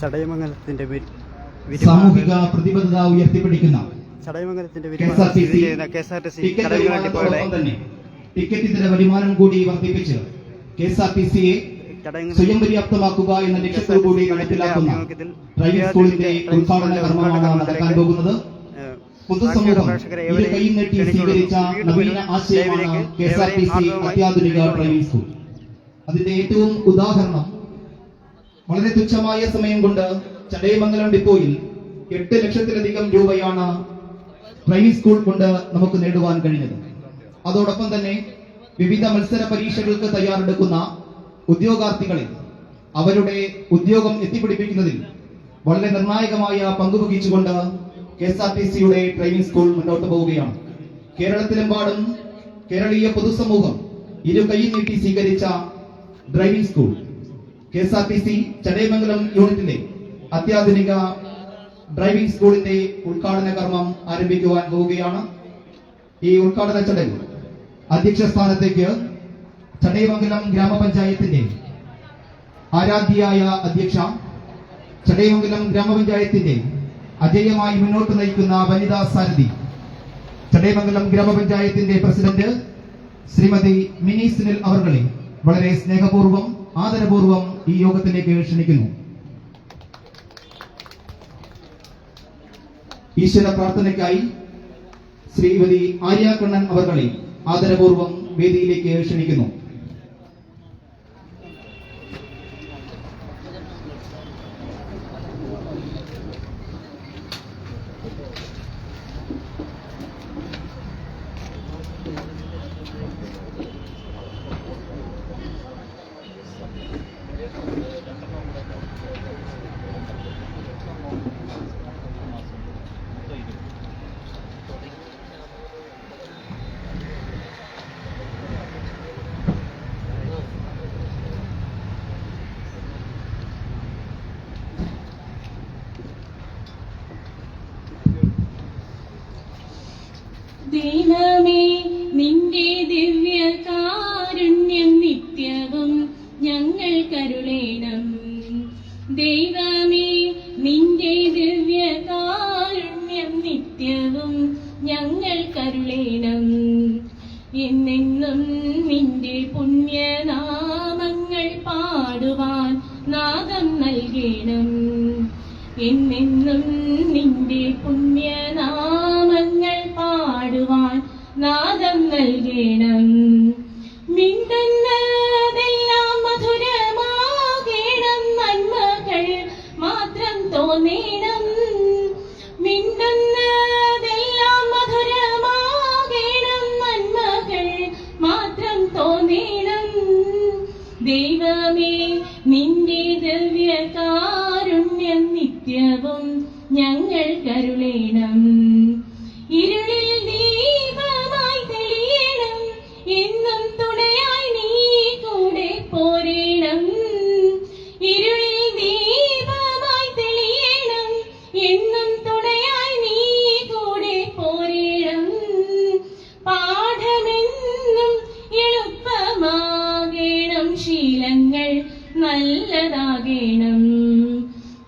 ചടയമംഗലത്തിന്റെ സാമൂഹിക പ്രതിബദ്ധത ഉയർത്തിപ്പിടിക്കുന്ന ചടയമംഗലത്തിന്റെ KSRTC ടിക്കറ്റ് ഇതര വരുമാനം കൂടി വർദ്ധിപ്പിച്ച് KSRTCയെ സ്വയം പര്യാപ്തമാക്കുക എന്ന ലക്ഷ്യത്തോടുകൂടി നടപ്പിലാക്കുന്ന ഡ്രൈവിംഗ് സ്കൂളിന്റെ ഉദ്ഘാടന കർമ്മമാണ് നടക്കാൻ പോകുന്നത്. പൊതുസമൂഹം ഇരു കൈയും നീട്ടി സ്വീകരിച്ച നവീന ആശയമാണ് KSRTC അത്യാധുനിക ഡ്രൈവിംഗ് സ്കൂൾ. അതിന്റെ ഏറ്റവും ഉദാഹരണം വളരെ തുച്ഛമായ സമയം കൊണ്ട് ചടയമംഗലം ഡിപ്പോയിൽ 8 ലക്ഷത്തിലധികം രൂപയാണ് ഡ്രൈവിംഗ് സ്കൂൾ കൊണ്ട് നമുക്ക് നേടുവാൻ കഴിഞ്ഞത്. അതോടൊപ്പം തന്നെ വിവിധ മത്സര പരീക്ഷകൾക്ക് തയ്യാറെടുക്കുന്ന ഉദ്യോഗാർത്ഥികളെ അവരുടെ ഉദ്യോഗം എത്തിപ്പിടിപ്പിക്കുന്നതിൽ വളരെ നിർണായകമായ പങ്കുവഹിച്ചുകൊണ്ട് KSRTCയുടെ ഡ്രൈവിംഗ് സ്കൂൾ മുന്നോട്ട് പോവുകയാണ്. കേരളത്തിലെമ്പാടും കേരളീയ പൊതുസമൂഹം ഇരു കൈയും നീട്ടി സ്വീകരിച്ച ഡ്രൈവിംഗ് സ്കൂൾ KSRTC ചടയമംഗലം യൂണിറ്റിലെ അത്യാധുനിക ഡ്രൈവിംഗ് സ്കൂളിന്റെ ഉദ്ഘാടന കർമ്മം ആരംഭിക്കുവാൻ പോവുകയാണ്. ഈ ഉദ്ഘാടന ചടങ്ങ് അധ്യക്ഷ സ്ഥാനത്തേക്ക് ചടയമംഗലം ഗ്രാമപഞ്ചായത്തിന്റെ ആരാധ്യയായ അധ്യക്ഷ, ചടയമംഗലം ഗ്രാമപഞ്ചായത്തിന്റെ അജയ്യമായി മുന്നോട്ട് നയിക്കുന്ന വനിതാ സാരഥി, ചടയമംഗലം ഗ്രാമപഞ്ചായത്തിന്റെ പ്രസിഡന്റ് ശ്രീമതി മിനി സുനിൽ അവർകളെ വളരെ സ്നേഹപൂർവ്വം ആദരപൂർവ്വം ഈ യോഗത്തിലേക്ക് ക്ഷണിക്കുന്നു. ഈശ്വര പ്രാർത്ഥനയ്ക്കായി ശ്രീമതി ആര്യ കണ്ണൻ അവർകളെ ആദരപൂർവ്വം വേദിയിലേക്ക് ക്ഷണിക്കുന്നു. ദൈവമേ, നിന്റെ ദിവ്യകാരുണ്യം നിത്യവും ഞങ്ങൾ കരുളേണം. ദൈവമേ, നിന്റെ ദിവ്യകാരുണ്യം നിത്യവും ഞങ്ങൾ കരുളേണം. എന്നെന്നും നിന്റെ പുണ്യനാമങ്ങൾ പാടുവാൻ നാദം നൽകണം. എന്നെന്നും നിന്റെ പുണ്യനാമങ്ങൾ പാടുവാൻ നാദം നൽകണം. മിണ്ടുന്നതെല്ലാം മധുരമാകണം, നന്മകൾ മാത്രം തോന്നേണം. മിണ്ടുന്നതെല്ലാം മധുരമാകണം, നന്മകൾ മാത്രം തോന്നേണം. ദൈവമേ, നിന്റെ ദിവ്യകാരുണ്യം നിത്യവും ഞങ്ങൾ കരുളേണം. ഇരുളിൽ ദീപമായി തെളിയണം, എന്നും തുണയായി നീ കൂടെ പോരേണം. ഇരുളിൽ ദീപമായി തെളിയണം, എന്നും തുണയായി നീ കൂടെ പോരേണം. പാഠമെന്നും എളുപ്പമാകണം, ശീലങ്ങൾ നല്ലതാകണം.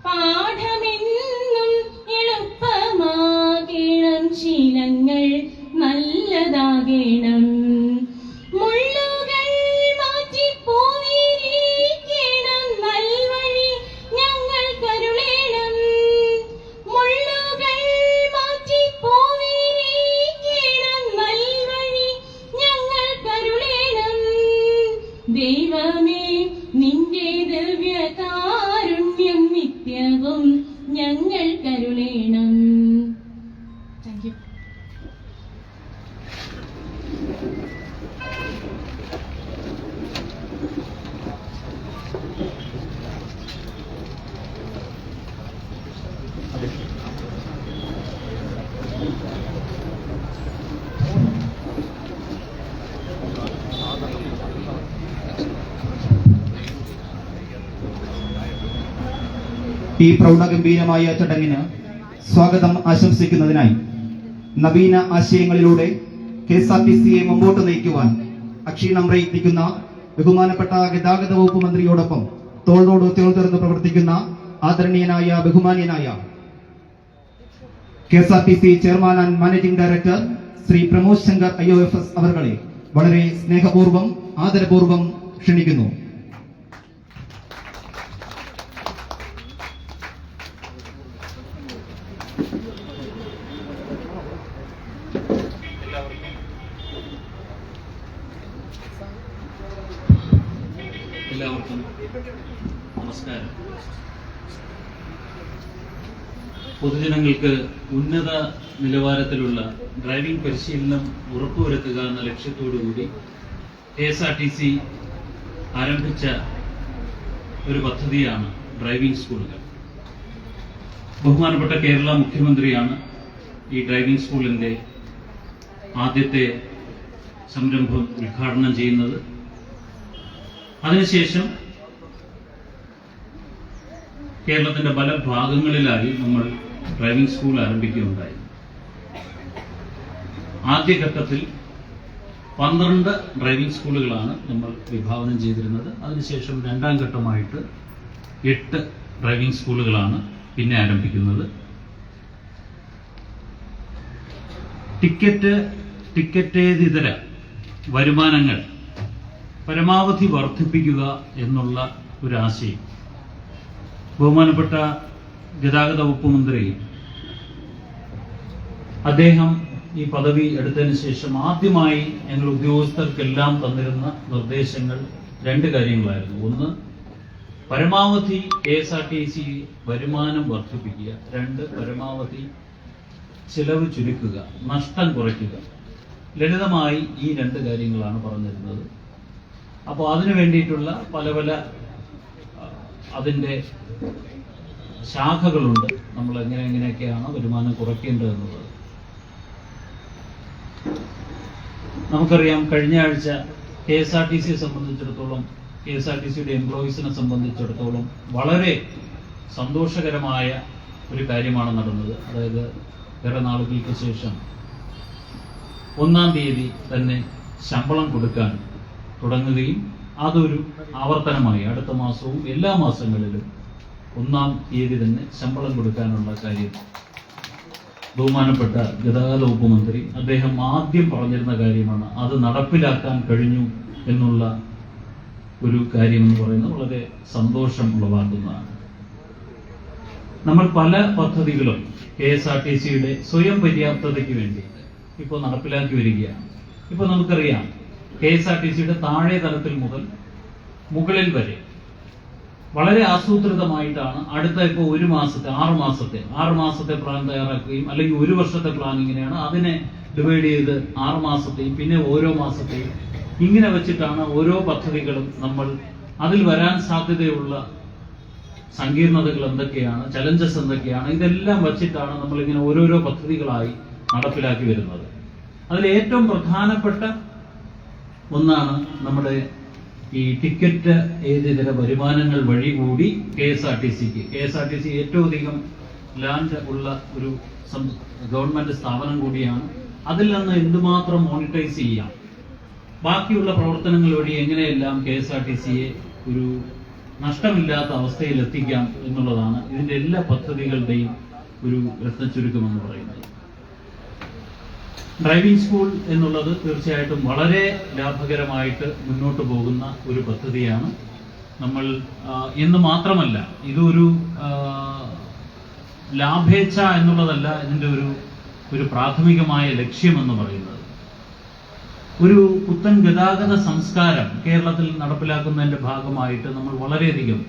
പാഠമെന്നും എളുപ്പമാകണം, ശീലങ്ങൾ നല്ലതാകണം. മുള്ളുകൾ മാറ്റി പൂവിരിക്കണം, നൽവഴി ഞങ്ങൾ കരുളേണം. മുള്ളുകൾ മാറ്റി പൂവിരിക്കണം, നൽവഴി ഞങ്ങൾ കരുളേണം. ദൈവമേ, നിന്റെ ദിവ്യകാരുണ്യം നിത്യവും ഞങ്ങൾ കരുളേണം. Thank you. ഈ പ്രൗഢഗംഭീരമായ ചടങ്ങിന് സ്വാഗതം ആശംസിക്കുന്നതിനായി നവീന ആശയങ്ങളിലൂടെ KSRTCയെ മുമ്പോട്ട് നയിക്കുവാൻ അക്ഷീണം പ്രയത്നിക്കുന്ന ബഹുമാനപ്പെട്ട ഗതാഗത വകുപ്പ് മന്ത്രിയോടൊപ്പം തോളോട് തോൾ ചേർന്ന് പ്രവർത്തിക്കുന്ന ആദരണീയനായ ബഹുമാന്യനായ KSRTC chairman and managing director Shri Pramod Shankar IOFS അവർകളെ വളരെ സ്നേഹപൂർവ്വം ആദരപൂർവ്വം ക്ഷണിക്കുന്നു. എല്ലാവർക്കും നമസ്കാരം. പൊതുജനങ്ങൾക്ക് ഉന്നത നിലവാരത്തിലുള്ള ഡ്രൈവിംഗ് പരിശീലനം ഉറപ്പുവരുത്തുക എന്ന ലക്ഷ്യത്തോടുകൂടി KSRTC ആരംഭിച്ച ഒരു പദ്ധതിയാണ് ഡ്രൈവിംഗ് സ്കൂളുകൾ. ബഹുമാനപ്പെട്ട കേരള മുഖ്യമന്ത്രിയാണ് ഈ ഡ്രൈവിംഗ് സ്കൂളിന്റെ ആദ്യത്തെ സംരംഭം ഉദ്ഘാടനം ചെയ്യുന്നത്. അതിനുശേഷം കേരളത്തിന്റെ പല ഭാഗങ്ങളിലായി നമ്മൾ ഡ്രൈവിംഗ് സ്കൂൾ ആരംഭിക്കുകയുണ്ടായി. ആദ്യഘട്ടത്തിൽ 12 ഡ്രൈവിംഗ് സ്കൂളുകളാണ് നമ്മൾ വിഭാവനം ചെയ്തിരുന്നത്. അതിനുശേഷം രണ്ടാം ഘട്ടമായിട്ട് 8 ഡ്രൈവിംഗ് സ്കൂളുകളാണ് പിന്നെ ആരംഭിക്കുന്നത്. ടിക്കറ്റേതര വരുമാനങ്ങൾ പരമാവധി വർദ്ധിപ്പിക്കുക എന്നുള്ള ഒരു ആശയം ബഹുമാനപ്പെട്ട ഗതാഗത വകുപ്പ് മന്ത്രി അദ്ദേഹം ഈ പദവി എടുത്തതിന് ശേഷം ആദ്യമായി ഞങ്ങൾ ഉദ്യോഗസ്ഥർക്കെല്ലാം തന്നിരുന്ന നിർദ്ദേശങ്ങൾ 2 കാര്യങ്ങളായിരുന്നു. ഒന്ന്, പരമാവധി KSRTC വരുമാനം വർദ്ധിപ്പിക്കുക. 2, പരമാവധി ചിലവ് ചുരുക്കുക, നഷ്ടം കുറയ്ക്കുക. ലളിതമായി ഈ 2 കാര്യങ്ങളാണ് പറഞ്ഞിരുന്നത്. അപ്പോൾ അതിനു വേണ്ടിയിട്ടുള്ള പല പല അതിൻ്റെ ശാഖകളുണ്ട്. നമ്മൾ എങ്ങനെയൊക്കെയാണ് വരുമാനം കുറയ്ക്കേണ്ടതെന്നുള്ളത് നമുക്കറിയാം. കഴിഞ്ഞ ആഴ്ച KSRTCയെ സംബന്ധിച്ചിടത്തോളം, KSRTCയുടെ എംപ്ലോയീസിനെ സംബന്ധിച്ചിടത്തോളം വളരെ സന്തോഷകരമായ ഒരു കാര്യമാണ് നടന്നത്. അതായത് ഏറെ നാളുകൾക്ക് ശേഷം 1-ാം തീയതി തന്നെ ശമ്പളം കൊടുക്കാൻ തുടങ്ങുകയും അതൊരു ആവർത്തനമായി അടുത്ത മാസവും എല്ലാ മാസങ്ങളിലും 1-ാം തീയതി തന്നെ ശമ്പളം കൊടുക്കാനുള്ള കാര്യം ബഹുമാനപ്പെട്ട ഗതാഗത വകുപ്പ് മന്ത്രി അദ്ദേഹം ആദ്യം പറഞ്ഞിരുന്ന കാര്യമാണ്. അത് നടപ്പിലാക്കാൻ കഴിഞ്ഞു എന്നുള്ള ഒരു കാര്യം എന്ന് പറയുന്നത് വളരെ സന്തോഷം ഉളവാക്കുന്നതാണ്. നമ്മൾ പല പദ്ധതികളും KSRTCയുടെ സ്വയം പര്യാപ്തതയ്ക്ക് വേണ്ടി ഇപ്പോൾ നടപ്പിലാക്കി വരികയാണ്. ഇപ്പോൾ നമുക്കറിയാം KSRTCയുടെ താഴെ തലത്തിൽ മുതൽ മുകളിൽ വരെ വളരെ ആസൂത്രിതമായിട്ടാണ് അടുത്ത ഇപ്പോൾ 1 മാസത്തെ 6 മാസത്തെ പ്ലാൻ തയ്യാറാക്കുകയും അല്ലെങ്കിൽ 1 വർഷത്തെ പ്ലാൻ ഇങ്ങനെയാണ് അതിനെ ഡിവൈഡ് ചെയ്ത് 6 മാസത്തെയും പിന്നെ ഓരോ മാസത്തെയും ഇങ്ങനെ വെച്ചിട്ടാണ് ഓരോ പദ്ധതികളും നമ്മൾ അതിൽ വരാൻ സാധ്യതയുള്ള സങ്കീർണതകൾ എന്തൊക്കെയാണ്, ചലഞ്ചസ് എന്തൊക്കെയാണ്, ഇതെല്ലാം വച്ചിട്ടാണ് നമ്മൾ ഇങ്ങനെ ഓരോരോ പദ്ധതികളായി നടപ്പിലാക്കി വരുന്നത്. അതിൽ ഏറ്റവും പ്രധാനപ്പെട്ട ഒന്നാണ് നമ്മുടെ ഈ ടിക്കറ്റ് ഏതിതര വരുമാനങ്ങൾ വഴി കൂടി KSRTC ഏറ്റവും അധികം ലാൻഡ് ഉള്ള ഒരു ഗവൺമെന്റ് സ്ഥാപനം കൂടിയാണ്. അതിൽ നിന്ന് എന്തുമാത്രം മോണിറ്റൈസ് ചെയ്യാം, ബാക്കിയുള്ള പ്രവർത്തനങ്ങൾ വഴി എങ്ങനെയെല്ലാം KSRTCയെ ഒരു നഷ്ടമില്ലാത്ത അവസ്ഥയിൽ എത്തിക്കാം എന്നുള്ളതാണ് ഇതിന്റെ എല്ലാ പദ്ധതികളുടെയും ഒരു രത്നച്ചുരുക്കമെന്ന് പറയുന്നത്. ഡ്രൈവിംഗ് സ്കൂൾ എന്നുള്ളത് തീർച്ചയായിട്ടും വളരെ ലാഭകരമായിട്ട് മുന്നോട്ട് പോകുന്ന ഒരു പദ്ധതിയാണ്. നമ്മൾ എന്ന് മാത്രമല്ല, ഇതൊരു ലാഭേച്ഛ എന്നുള്ളതല്ല ഇതിന്റെ ഒരു പ്രാഥമികമായ ലക്ഷ്യമെന്ന് പറയുന്നത്. ഒരു പുത്തൻ ഗതാഗത സംസ്കാരം കേരളത്തിൽ നടപ്പിലാക്കുന്നതിന്റെ ഭാഗമായിട്ട് നമ്മൾ വളരെയധികം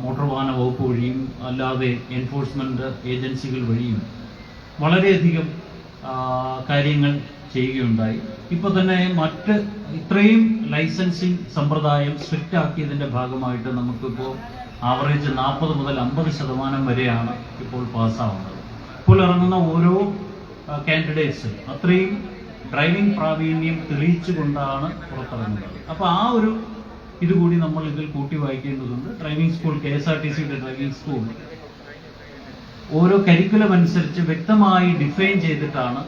മോട്ടോർ വാഹന വകുപ്പ് വഴിയും അല്ലാതെ എൻഫോഴ്സ്മെന്റ് ഏജൻസികൾ വഴിയും വളരെയധികം കാര്യങ്ങൾ ചെയ്യുകയുണ്ടായി. ഇപ്പൊ തന്നെ ഇത്രയും ലൈസൻസിങ് സമ്പ്രദായം സ്ട്രിക്റ്റ് ആക്കിയതിന്റെ ഭാഗമായിട്ട് നമുക്കിപ്പോൾ ആവറേജ് 40 മുതൽ 50% വരെയാണ് ഇപ്പോൾ പാസ്സാവുന്നത്. ഇപ്പോൾ ഇറങ്ങുന്ന ഓരോ കാൻഡിഡേറ്റ്സും അത്രയും ഡ്രൈവിംഗ് പ്രാവീണ്യം തെളിയിച്ചുകൊണ്ടാണ് പുറത്തിറങ്ങുന്നത്. അപ്പൊ ആ ഒരു ഇതുകൂടി നമ്മൾ ഇതിൽ കൂട്ടി വായിക്കേണ്ടതുണ്ട്. ഡ്രൈവിംഗ് സ്കൂൾ, KSRTCയുടെ ഡ്രൈവിംഗ് സ്കൂൾ ഓരോ കരിക്കുലം അനുസരിച്ച് വ്യക്തമായി ഡിഫൈൻ ചെയ്തിട്ടാണ്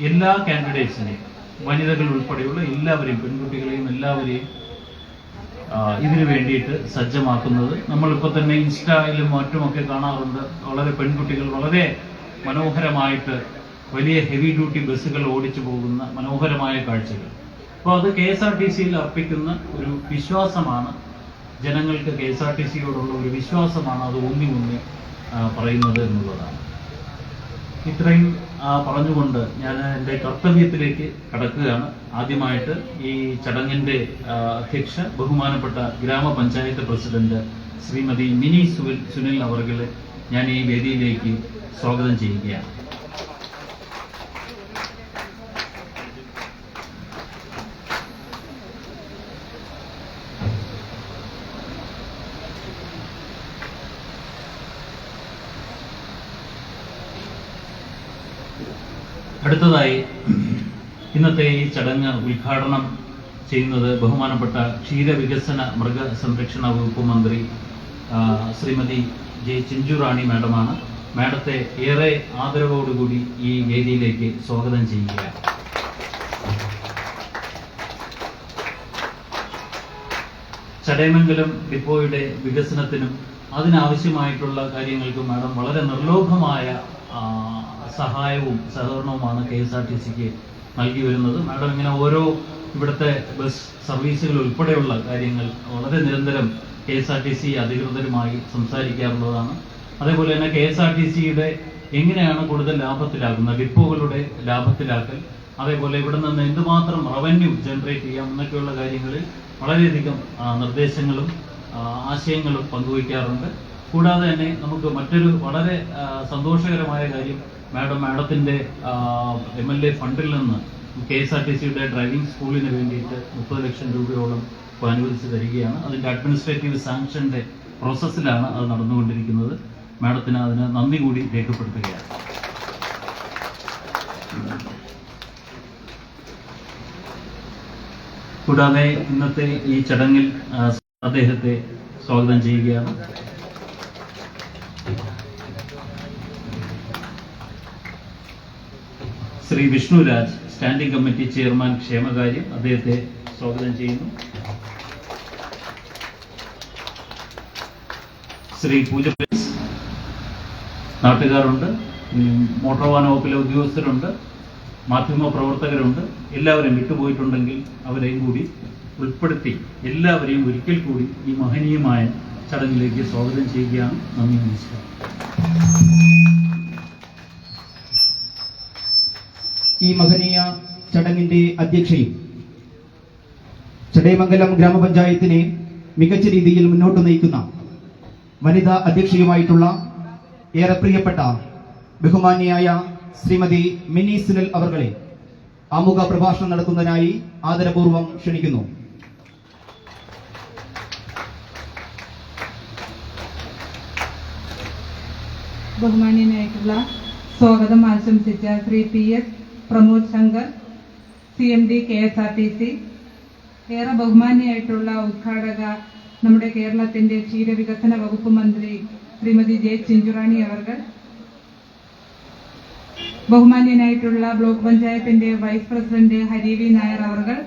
എല്ലാ കാൻഡിഡേറ്റ്സിനെയും, വനിതകൾ ഉൾപ്പെടെയുള്ള എല്ലാവരെയും, പെൺകുട്ടികളെയും എല്ലാവരെയും ഇതിനു വേണ്ടിയിട്ട് സജ്ജമാക്കുന്നത്. നമ്മളിപ്പോൾ തന്നെ ഇൻസ്റ്റയിലും മറ്റുമൊക്കെ കാണാറുണ്ട്. വളരെ പെൺകുട്ടികൾ വളരെ മനോഹരമായിട്ട് വലിയ ഹെവി ഡ്യൂട്ടി ബസ്സുകൾ ഓടിച്ചു പോകുന്ന മനോഹരമായ കാഴ്ചകൾ. അപ്പോൾ അത് KSRTCയിൽ അർപ്പിക്കുന്ന ഒരു വിശ്വാസമാണ്. ജനങ്ങൾക്ക് KSRTCയോടുള്ള ഒരു വിശ്വാസമാണ് അത് ഊന്നി പറയുന്നത് എന്നുള്ളതാണ്. ഇത്രയും പറഞ്ഞുകൊണ്ട് ഞാൻ എൻ്റെ കർത്തവ്യത്തിലേക്ക് കടക്കുകയാണ്. ആദ്യമായിട്ട് ഈ ചടങ്ങിൻ്റെ അധ്യക്ഷ ബഹുമാനപ്പെട്ട ഗ്രാമപഞ്ചായത്ത് പ്രസിഡന്റ് ശ്രീമതി മിനി സുനിൽ അവർകളെ ഞാൻ ഈ വേദിയിലേക്ക് സ്വാഗതം ചെയ്യുകയാണ്. അടുത്തതായി ഇന്നത്തെ ഈ ചടങ്ങ് ഉദ്ഘാടനം ചെയ്യുന്നത് ബഹുമാനപ്പെട്ട ക്ഷീരവികസന മൃഗസംരക്ഷണ വകുപ്പ് മന്ത്രി ശ്രീമതി ജെ ചിഞ്ചുറാണി മാഡമാണ്. മാഡത്തെ ഏറെ ആദരവോടുകൂടി ഈ വേദിയിലേക്ക് സ്വാഗതം ചെയ്യുകയാണ്. ചടയമംഗലം ഡിപ്പോയുടെ വികസനത്തിനും അതിനാവശ്യമായിട്ടുള്ള കാര്യങ്ങൾക്ക് മാഡം വളരെ നിർലോഭമായ സഹായവും സഹകരണവുമാണ് KSRTCക്ക് നൽകി വരുന്നത്. മാഡം ഇങ്ങനെ ഓരോ ഇവിടുത്തെ ബസ് സർവീസുകൾ ഉൾപ്പെടെയുള്ള കാര്യങ്ങൾ വളരെ നിരന്തരം KSRTC അധികൃതരുമായി സംസാരിക്കാറുള്ളതാണ്. അതേപോലെ തന്നെ KSRTCയുടെ എങ്ങനെയാണ് കൂടുതൽ ലാഭത്തിലാക്കുന്നത്, ഡിപ്പോകളുടെ ലാഭത്തിലാക്കൽ, അതേപോലെ ഇവിടെ നിന്ന് എന്തുമാത്രം റവന്യൂ ജനറേറ്റ് ചെയ്യാം എന്നൊക്കെയുള്ള കാര്യങ്ങളിൽ വളരെയധികം നിർദ്ദേശങ്ങളും ആശയങ്ങളും പങ്കുവയ്ക്കാറുണ്ട്. കൂടാതെ തന്നെ നമുക്ക് മറ്റൊരു വളരെ സന്തോഷകരമായ കാര്യം, മാഡത്തിന്റെ MLA ഫണ്ടിൽ നിന്ന് KSRTCയുടെ ഡ്രൈവിംഗ് സ്കൂളിന് വേണ്ടിയിട്ട് 30 ലക്ഷം രൂപയോളം അനുവദിച്ച് തരികയാണ്. അതിന്റെ അഡ്മിനിസ്ട്രേറ്റീവ് സാങ്ഷന്റെ പ്രോസസ്സിലാണ് അത് നടന്നുകൊണ്ടിരിക്കുന്നത്. മാഡത്തിന് അതിന് നന്ദി കൂടി രേഖപ്പെടുത്തുകയാണ്. കൂടാതെ ഇന്നത്തെ ഈ ചടങ്ങിൽ അദ്ദേഹത്തെ സ്വാഗതം ചെയ്യുകയാണ്. Shri Vishnuraj, standing committee chairman ക്ഷേമകാര്യം, അദ്ദേഹത്തെ സ്വാഗതം ചെയ്യുന്നു. ശ്രീ പൂജ, നാട്ടുകാരുണ്ട്, മോട്ടോർ വാഹന വകുപ്പിലെ ഉദ്യോഗസ്ഥരുണ്ട്, മാധ്യമ പ്രവർത്തകരുണ്ട്. എല്ലാവരും വിട്ടുപോയിട്ടുണ്ടെങ്കിൽ അവരെയും കൂടി ഉൾപ്പെടുത്തി എല്ലാവരെയും ഒരിക്കൽ കൂടി ഈ മഹനീയമായ ചടങ്ങിലേക്ക് സ്വാഗതം ചെയ്യുകയാണ്. നന്ദി, നമസ്കാരം. ഈ മഹനീയ ചടങ്ങിന്റെ അധ്യക്ഷയും ചടയമംഗലം ഗ്രാമപഞ്ചായത്തിനെ മികച്ച രീതിയിൽ മുന്നോട്ട് നയിക്കുന്ന വനിതാ അധ്യക്ഷയുമായിട്ടുള്ള ഏറെ പ്രിയപ്പെട്ട ബഹുമാന്യയായ ശ്രീമതി മിനി സുനിൽ അവർകളെ ആമുഖ പ്രഭാഷണം നടത്തുന്നതിനായി ആദരപൂർവ്വം ക്ഷണിക്കുന്നു. ബഹുമാന്യനായിട്ടുള്ള സ്വാഗതം ആശംസിച്ച Shri PS Pramod Shankar, CMD KSRTC, ഏറെ ബഹുമാന്യയായിട്ടുള്ള ഉദ്ഘാടക നമ്മുടെ കേരളത്തിന്റെ ക്ഷീരവികസന വകുപ്പ് മന്ത്രി ശ്രീമതി ജെ ചിഞ്ചുറാണി അവർകൾ, ബഹുമാന്യനായിട്ടുള്ള ബ്ലോക്ക് പഞ്ചായത്തിന്റെ vice president Hari V Nair അവർകൾ,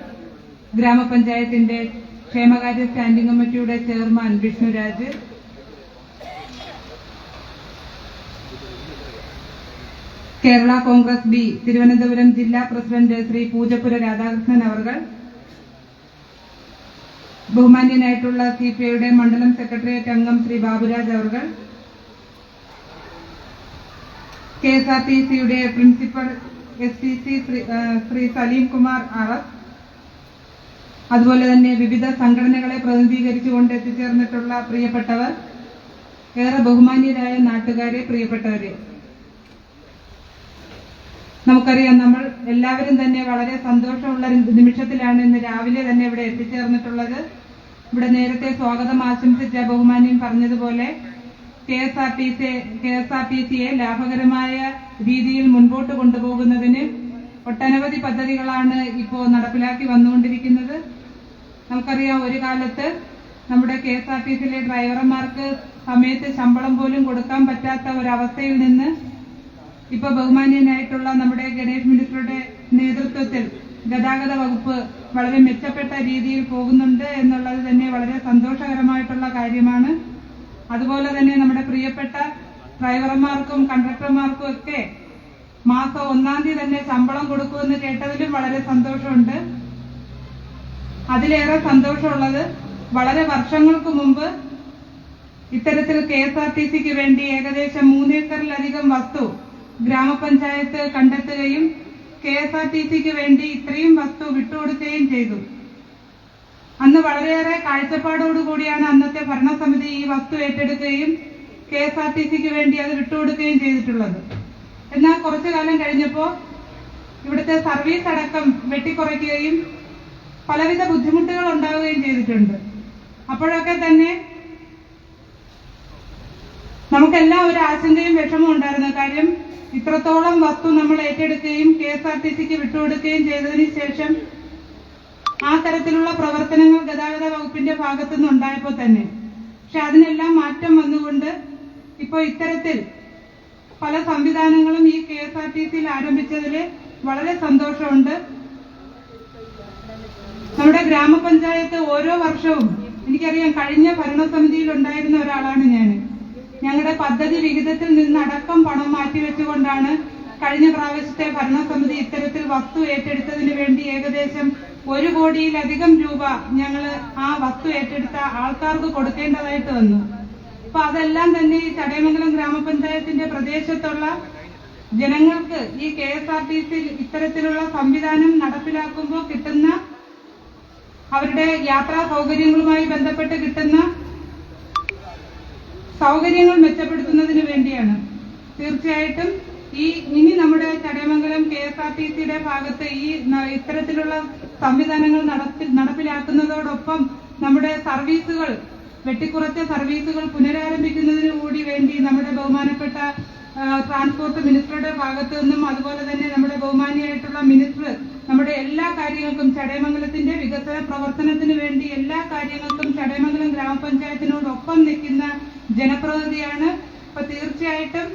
ഗ്രാമപഞ്ചായത്തിന്റെ ക്ഷേമകാര്യ സ്റ്റാൻഡിംഗ് കമ്മിറ്റിയുടെ chairman Vishnuraj, Kerala Congress B Thiruvananthapuram ജില്ലാ പ്രസിഡന്റ് ശ്രീ പൂജപ്പുര രാധാകൃഷ്ണൻ അവർകൾ, ബഹുമാന്യനായിട്ടുള്ള CPIയുടെ മണ്ഡലം സെക്രട്ടേറിയറ്റ് അംഗം ശ്രീ ബാബുരാജ് അവർകൾ, KSRTCയുടെ principal STC Shri Salim Kumar RS, അതുപോലെ തന്നെ വിവിധ സംഘടനകളെ പ്രതിനിധീകരിച്ചുകൊണ്ട് എത്തിച്ചേർന്നിട്ടുള്ള പ്രിയപ്പെട്ടവർ, ഏറെ ബഹുമാന്യരായ നാട്ടുകാരെ, പ്രിയപ്പെട്ടവരെ, നമുക്കറിയാം നമ്മൾ എല്ലാവരും തന്നെ വളരെ സന്തോഷമുള്ള നിമിഷത്തിലാണ് ഇന്ന് രാവിലെ തന്നെ ഇവിടെ എത്തിച്ചേർന്നിട്ടുള്ളത്. ഇവിടെ നേരത്തെ സ്വാഗതം ആശംസിച്ച ബഹുമാന്യൻ പറഞ്ഞതുപോലെ KSRTCയെ ലാഭകരമായ രീതിയിൽ മുൻപോട്ട് കൊണ്ടുപോകുന്നതിന് ഒട്ടനവധി പദ്ധതികളാണ് ഇപ്പോൾ നടപ്പിലാക്കി വന്നുകൊണ്ടിരിക്കുന്നത്. നമുക്കറിയാം, ഒരു കാലത്ത് നമ്മുടെ KSRTCയിലെ ഡ്രൈവർമാർക്ക് സമയത്ത് ശമ്പളം പോലും കൊടുക്കാൻ പറ്റാത്ത ഒരവസ്ഥയിൽ നിന്ന് ഇപ്പൊ ബഹുമാന്യനായിട്ടുള്ള നമ്മുടെ ഗണേഷ് മിനിസ്റ്ററുടെ നേതൃത്വത്തിൽ ഗതാഗത വകുപ്പ് വളരെ മെച്ചപ്പെട്ട രീതിയിൽ പോകുന്നുണ്ട് എന്നുള്ളത് തന്നെ വളരെ സന്തോഷകരമായിട്ടുള്ള കാര്യമാണ്. അതുപോലെ തന്നെ നമ്മുടെ പ്രിയപ്പെട്ട ഡ്രൈവർമാർക്കും കണ്ടക്ടർമാർക്കും ഒക്കെ മാസം 1-ാം തീയതി തന്നെ ശമ്പളം കൊടുക്കുമെന്ന് കേട്ടതിലും വളരെ സന്തോഷമുണ്ട്. അതിലേറെ സന്തോഷമുള്ളത് വളരെ വർഷങ്ങൾക്ക് മുമ്പ് ഇത്തരത്തിൽ KSRTCക്ക് വേണ്ടി ഏകദേശം 3 ഏക്കറിലധികം വസ്തു ഗ്രാമപഞ്ചായത്ത് കണ്ടെത്തുകയും KSRTCക്ക് വേണ്ടി ഇത്രയും വസ്തു വിട്ടുകൊടുക്കുകയും ചെയ്തു. അന്ന് വളരെയേറെ കാഴ്ചപ്പാടോടുകൂടിയാണ് അന്നത്തെ ഭരണസമിതി ഈ വസ്തു ഏറ്റെടുക്കുകയും KSRTCക്ക് വേണ്ടി അത് വിട്ടുകൊടുക്കുകയും ചെയ്തിട്ടുള്ളത്. എന്നാൽ കുറച്ചു കാലം കഴിഞ്ഞപ്പോൾ ഇവിടുത്തെ സർവീസ് അടക്കം വെട്ടിക്കുറയ്ക്കുകയും പലവിധ ബുദ്ധിമുട്ടുകൾ ഉണ്ടാവുകയും ചെയ്തിട്ടുണ്ട്. അപ്പോഴൊക്കെ തന്നെ നമുക്കെല്ലാം ഒരു ആശങ്കയും വിഷമവും ഉണ്ടായിരുന്നു. കാര്യം ഇത്രത്തോളം വസ്തു നമ്മൾ ഏറ്റെടുക്കുകയും KSRTCക്ക് വിട്ടുകൊടുക്കുകയും ചെയ്തതിനു ശേഷം ആ തരത്തിലുള്ള പ്രവർത്തനങ്ങൾ ഗതാഗത വകുപ്പിന്റെ ഭാഗത്തുനിന്ന് ഉണ്ടായപ്പോൾ തന്നെ പക്ഷെ അതിനെല്ലാം മാറ്റം വന്നുകൊണ്ട് ഇപ്പോൾ ഇത്തരത്തിൽ പല സംവിധാനങ്ങളും ഈ KSRTCയിൽ ആരംഭിച്ചതിൽ വളരെ സന്തോഷമുണ്ട്. നമ്മുടെ ഗ്രാമപഞ്ചായത്ത് ഓരോ വർഷവും, എനിക്കറിയാം കഴിഞ്ഞ ഭരണസമിതിയിൽ ഉണ്ടായിരുന്ന ഒരാളാണ് ഞാൻ, ഞങ്ങളുടെ പദ്ധതി വിഹിതത്തിൽ നിന്നടക്കം പണം മാറ്റിവെച്ചുകൊണ്ടാണ് കഴിഞ്ഞ പ്രാവശ്യത്തെ ഭരണസമിതി ഇത്തരത്തിൽ വസ്തു ഏറ്റെടുത്തതിന് വേണ്ടി ഏകദേശം 1 കോടിയിലധികം രൂപ ഞങ്ങൾ ആ വസ്തു ഏറ്റെടുത്ത ആൾക്കാർക്ക് കൊടുക്കേണ്ടതായിട്ട് വന്നു. അപ്പൊ അതെല്ലാം തന്നെ ഈ ചടയമംഗലം ഗ്രാമപഞ്ചായത്തിന്റെ പ്രദേശത്തുള്ള ജനങ്ങൾക്ക് ഈ KSRTC ഇത്തരത്തിലുള്ള സംവിധാനം നടപ്പിലാക്കുമ്പോൾ കിട്ടുന്ന അവരുടെ യാത്രാ സൗകര്യങ്ങളുമായി ബന്ധപ്പെട്ട് കിട്ടുന്ന സൗകര്യങ്ങൾ മെച്ചപ്പെടുത്തുന്നതിന് വേണ്ടിയാണ്. തീർച്ചയായിട്ടും ഇനി നമ്മുടെ ചടയമംഗലം KSRTCയുടെ ഭാഗത്ത് ഈ ഇത്തരത്തിലുള്ള സംവിധാനങ്ങൾ നടപ്പിലാക്കുന്നതോടൊപ്പം നമ്മുടെ സർവീസുകൾ വെട്ടിക്കുറച്ച സർവീസുകൾ പുനരാരംഭിക്കുന്നതിന് കൂടി വേണ്ടി നമ്മുടെ ബഹുമാനപ്പെട്ട ട്രാൻസ്പോർട്ട് മിനിസ്റ്ററുടെ ഭാഗത്തു നിന്നും അതുപോലെ തന്നെ നമ്മുടെ ബഹുമാനിയായിട്ടുള്ള മിനിസ്റ്റർ നമ്മുടെ എല്ലാ കാര്യങ്ങൾക്കും ചടയമംഗലത്തിന്റെ വികസന പ്രവർത്തനത്തിന് വേണ്ടി എല്ലാ കാര്യങ്ങൾക്കും ചടയമംഗലം ഗ്രാമപഞ്ചായത്തിനോടൊപ്പം നിൽക്കുന്ന ജനപ്രതിനിധിയാണ്. അപ്പൊ തീർച്ചയായിട്ടും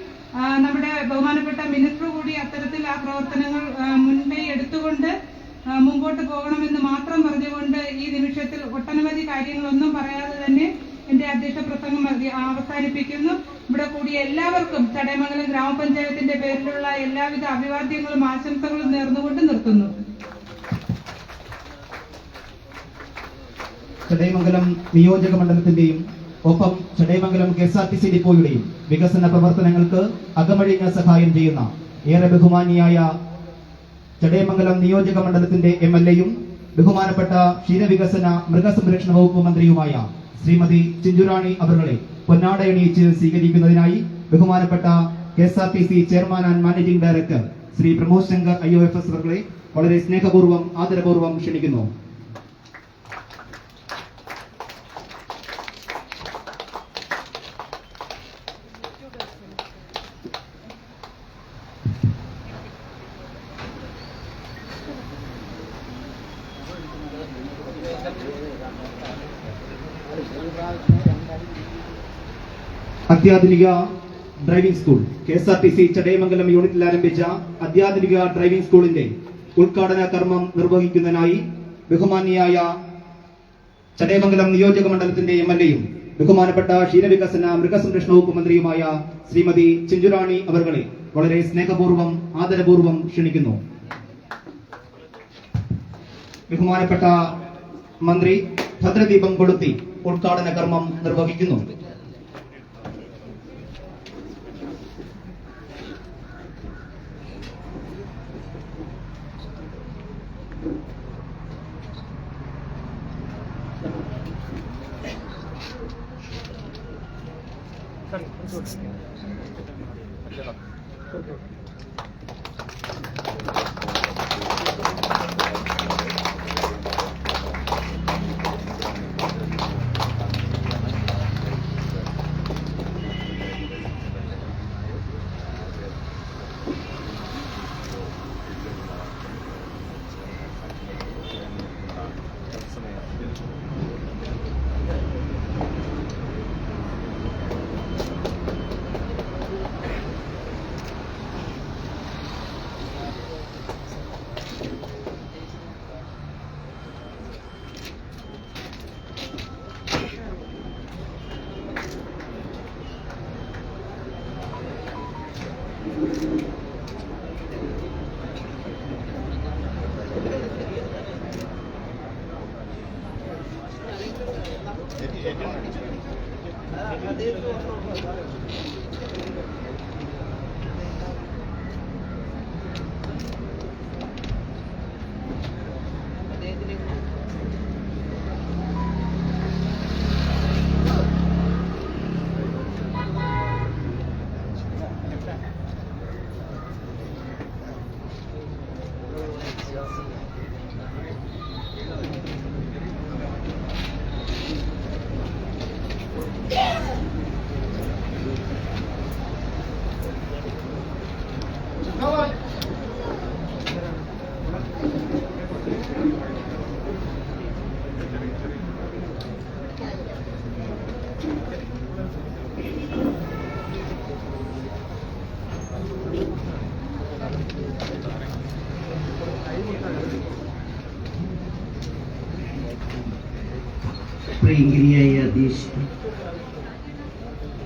നമ്മുടെ ബഹുമാനപ്പെട്ട മിനിസ്റ്റർ കൂടി അത്തരത്തിൽ ആ പ്രവർത്തനങ്ങൾ മുൻകൈ എടുത്തുകൊണ്ട് മുമ്പോട്ട് പോകണമെന്ന് മാത്രം പറഞ്ഞുകൊണ്ട് ഈ നിമിഷത്തിൽ ഒട്ടനവധി കാര്യങ്ങളൊന്നും പറയാതെ തന്നെ എന്റെ അധ്യക്ഷ പ്രസംഗം അവസാനിപ്പിക്കുന്നു. ഇവിടെ കൂടിയ എല്ലാവർക്കും ചടയമംഗലം ഗ്രാമപഞ്ചായത്തിന്റെ പേരിലുള്ള എല്ലാവിധ അഭിവാദ്യങ്ങളും ആശംസകളും നേർന്നുകൊണ്ട് നിർത്തുന്നു. ചടയമംഗലം നിയോജക മണ്ഡലത്തിന്റെയും ഒപ്പം ചടയമംഗലം KSRTC ഡിപ്പോയുടെയും വികസന പ്രവർത്തനങ്ങൾക്ക് അകമഴിഞ്ഞ സഹായം ചെയ്യുന്ന ഏറെ ബഹുമാനിയായ ചടയമംഗലം നിയോജക മണ്ഡലത്തിന്റെ MLAയും ബഹുമാനപ്പെട്ട ക്ഷീരവികസന മൃഗസംരക്ഷണ വകുപ്പ് മന്ത്രിയുമായ ശ്രീമതി ചിഞ്ചുറാണി അവരുടെ പൊന്നാടയണിയിച്ച് സ്വീകരിക്കുന്നതിനായി ബഹുമാനപ്പെട്ട KSRTC chairman and managing director Shri Pramod Shankar IOFS അവരുടെ വളരെ സ്നേഹപൂർവ്വം ആദരപൂർവ്വം ക്ഷണിക്കുന്നു. അത്യാധുനിക ഡ്രൈവിംഗ് സ്കൂൾ KSRTC ചടയമംഗലം യൂണിറ്റിൽ ആരംഭിച്ച അത്യാധുനിക ഡ്രൈവിംഗ് സ്കൂളിന്റെ ഉദ്ഘാടന കർമ്മം നിർവഹിക്കുന്നതിനായി ബഹുമാനിയായ ചടയമംഗലം നിയോജക മണ്ഡലത്തിന്റെ MLAയും ബഹുമാനപ്പെട്ട ക്ഷീരവികസന മൃഗസംരക്ഷണ വകുപ്പ് മന്ത്രിയുമായ ശ്രീമതി ചിഞ്ചുറാണി അവരുടെ വളരെ സ്നേഹപൂർവ്വം ആദരപൂർവ്വം ക്ഷണിക്കുന്നു. ബഹുമാനപ്പെട്ട മന്ത്രി ഭദ്രദീപം കൊളുത്തി ഉദ്ഘാടന കർമ്മം നിർവഹിക്കുന്നു. പ്രിയങ്കരിയായ അധ്യക്ഷ,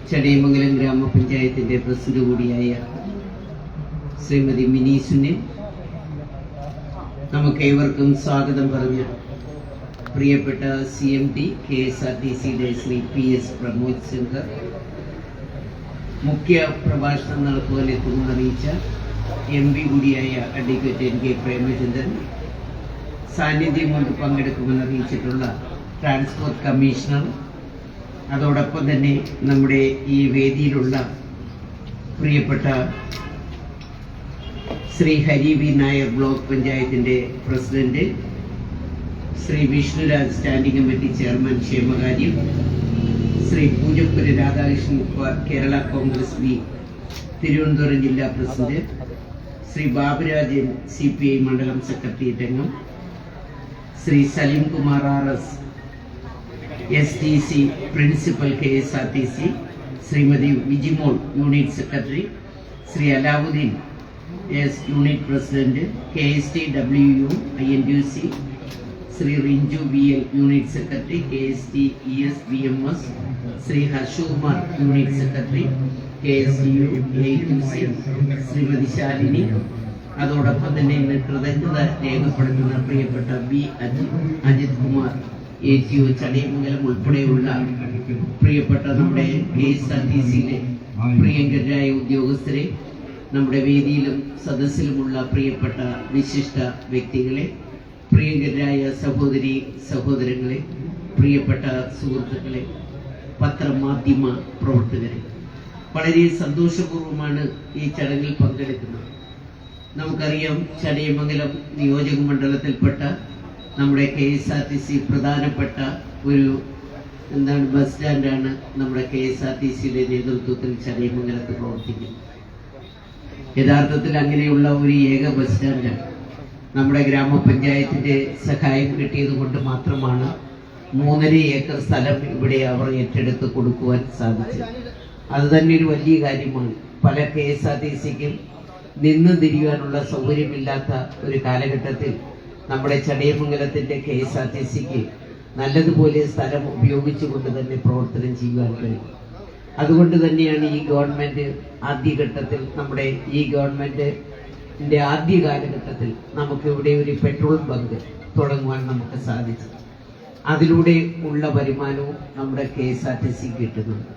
ചടയമംഗലം ഗ്രാമപഞ്ചായത്തിന്റെ പ്രസിഡന്റ് കൂടിയായ ശ്രീമതി മിനീസുനെ, നമുക്കേവർക്കും സ്വാഗതം പറഞ്ഞ പ്രിയപ്പെട്ട CMD KSRTCയുടെ ശ്രീ PS പ്രമോദ് ശങ്കർ, മുഖ്യ പ്രഭാഷണം നടത്തുവാൻ എത്തുമെന്ന് അറിയിച്ച MP കൂടിയായ അഡ്വക്കേറ്റ് NK പ്രേമചന്ദ്രൻ, സാന്നിധ്യം കൊണ്ട് പങ്കെടുക്കുമെന്ന് അറിയിച്ചിട്ടുള്ള ട്രാൻസ്പോർട്ട് കമ്മീഷണർ, അതോടൊപ്പം തന്നെ നമ്മുടെ ഈ വേദിയിലുള്ള പ്രിയപ്പെട്ട ശ്രീ ഹരി വി നായർ ബ്ലോക്ക് പഞ്ചായത്തിന്റെ president, Shri Vishnuraj standing committee chairman ക്ഷേമകാര്യം, ശ്രീ പൂജപ്പുര രാധാകൃഷ്ണൻ കേരള കോൺഗ്രസ് ബി തിരുവനന്തപുരം ജില്ലാ പ്രസിഡന്റ്, ശ്രീ ബാബുരാജൻ CPI മണ്ഡലം സെക്രട്ടേറിയറ്റ് അംഗം, ശ്രീ സലീം കുമാർ RS STC പ്രിൻസിപ്പൽ KSRTC, Shrimati Vijimol unit secretary, Shri Alauddin S unit president, KSTWU INTUC, Shri Rinchu VL unit secretary, KSTES BMS, Shri Harshakumar unit secretary, KSTU AITUC, Shrimati Shalini, അതോടൊപ്പം തന്നെ ഇന്ന് കൃതജ്ഞത രേഖപ്പെടുത്തുന്ന പ്രിയപ്പെട്ട B അജിത് കുമാർ ATO ചടയമംഗലം ഉൾപ്പെടെയുള്ള പ്രിയപ്പെട്ട നമ്മുടെ KSRTCയിലെ പ്രിയങ്കരായ ഉദ്യോഗസ്ഥരെ, നമ്മുടെ വേദിയിലും സദസ്സിലുമുള്ള പ്രിയപ്പെട്ട വിശിഷ്ട വ്യക്തികളെ, പ്രിയങ്കരായ സഹോദരി സഹോദരങ്ങളെ, പ്രിയപ്പെട്ട സുഹൃത്തുക്കളെ, പത്രമാധ്യമ പ്രവർത്തകരെ, വളരെ സന്തോഷപൂർവ്വമാണ് ഈ ചടങ്ങിൽ പങ്കെടുക്കുന്നത്. നമുക്കറിയാം, ചടയമംഗലം നിയോജക മണ്ഡലത്തിൽപ്പെട്ട നമ്മുടെ KSRTC പ്രധാനപ്പെട്ട ഒരു ബസ് സ്റ്റാൻഡാണ് നമ്മുടെ KSRTCയുടെ നേതൃത്വത്തിൽ ചടയമംഗലത്ത് പ്രവർത്തിക്കുന്നത്. യഥാർത്ഥത്തിൽ അങ്ങനെയുള്ള ഒരു ഏക ബസ് സ്റ്റാൻഡാണ്. നമ്മുടെ ഗ്രാമപഞ്ചായത്തിന്റെ സഹായം കിട്ടിയത് കൊണ്ട് മാത്രമാണ് 3.5 ഏക്കർ സ്ഥലം ഇവിടെ അവർ ഏറ്റെടുത്ത് കൊടുക്കുവാൻ സാധിച്ചത്. അത് തന്നെ ഒരു വലിയ കാര്യമാണ്. പല KSRTCക്കും നിന്ന് തിരിയാനുള്ള സൗകര്യമില്ലാത്ത ഒരു കാലഘട്ടത്തിൽ നമ്മുടെ ചടയമംഗലത്തിന്റെ KSRTCക്ക് നല്ലതുപോലെ സ്ഥലം ഉപയോഗിച്ചുകൊണ്ട് തന്നെ പ്രവർത്തനം ചെയ്യുവാൻ കഴിയും. അതുകൊണ്ട് തന്നെയാണ് ഈ ഗവൺമെന്റ് ആദ്യഘട്ടത്തിൽ, നമ്മുടെ ഈ ഗവൺമെന്റിന്റെ ആദ്യ കാലഘട്ടത്തിൽ നമുക്ക് ഇവിടെ ഒരു പെട്രോൾ ബങ്ക് തുടങ്ങുവാൻ നമുക്ക് സാധിച്ചു. അതിലൂടെ ഉള്ള വരുമാനവും നമ്മുടെ KSRTC കിട്ടുന്നുണ്ട്.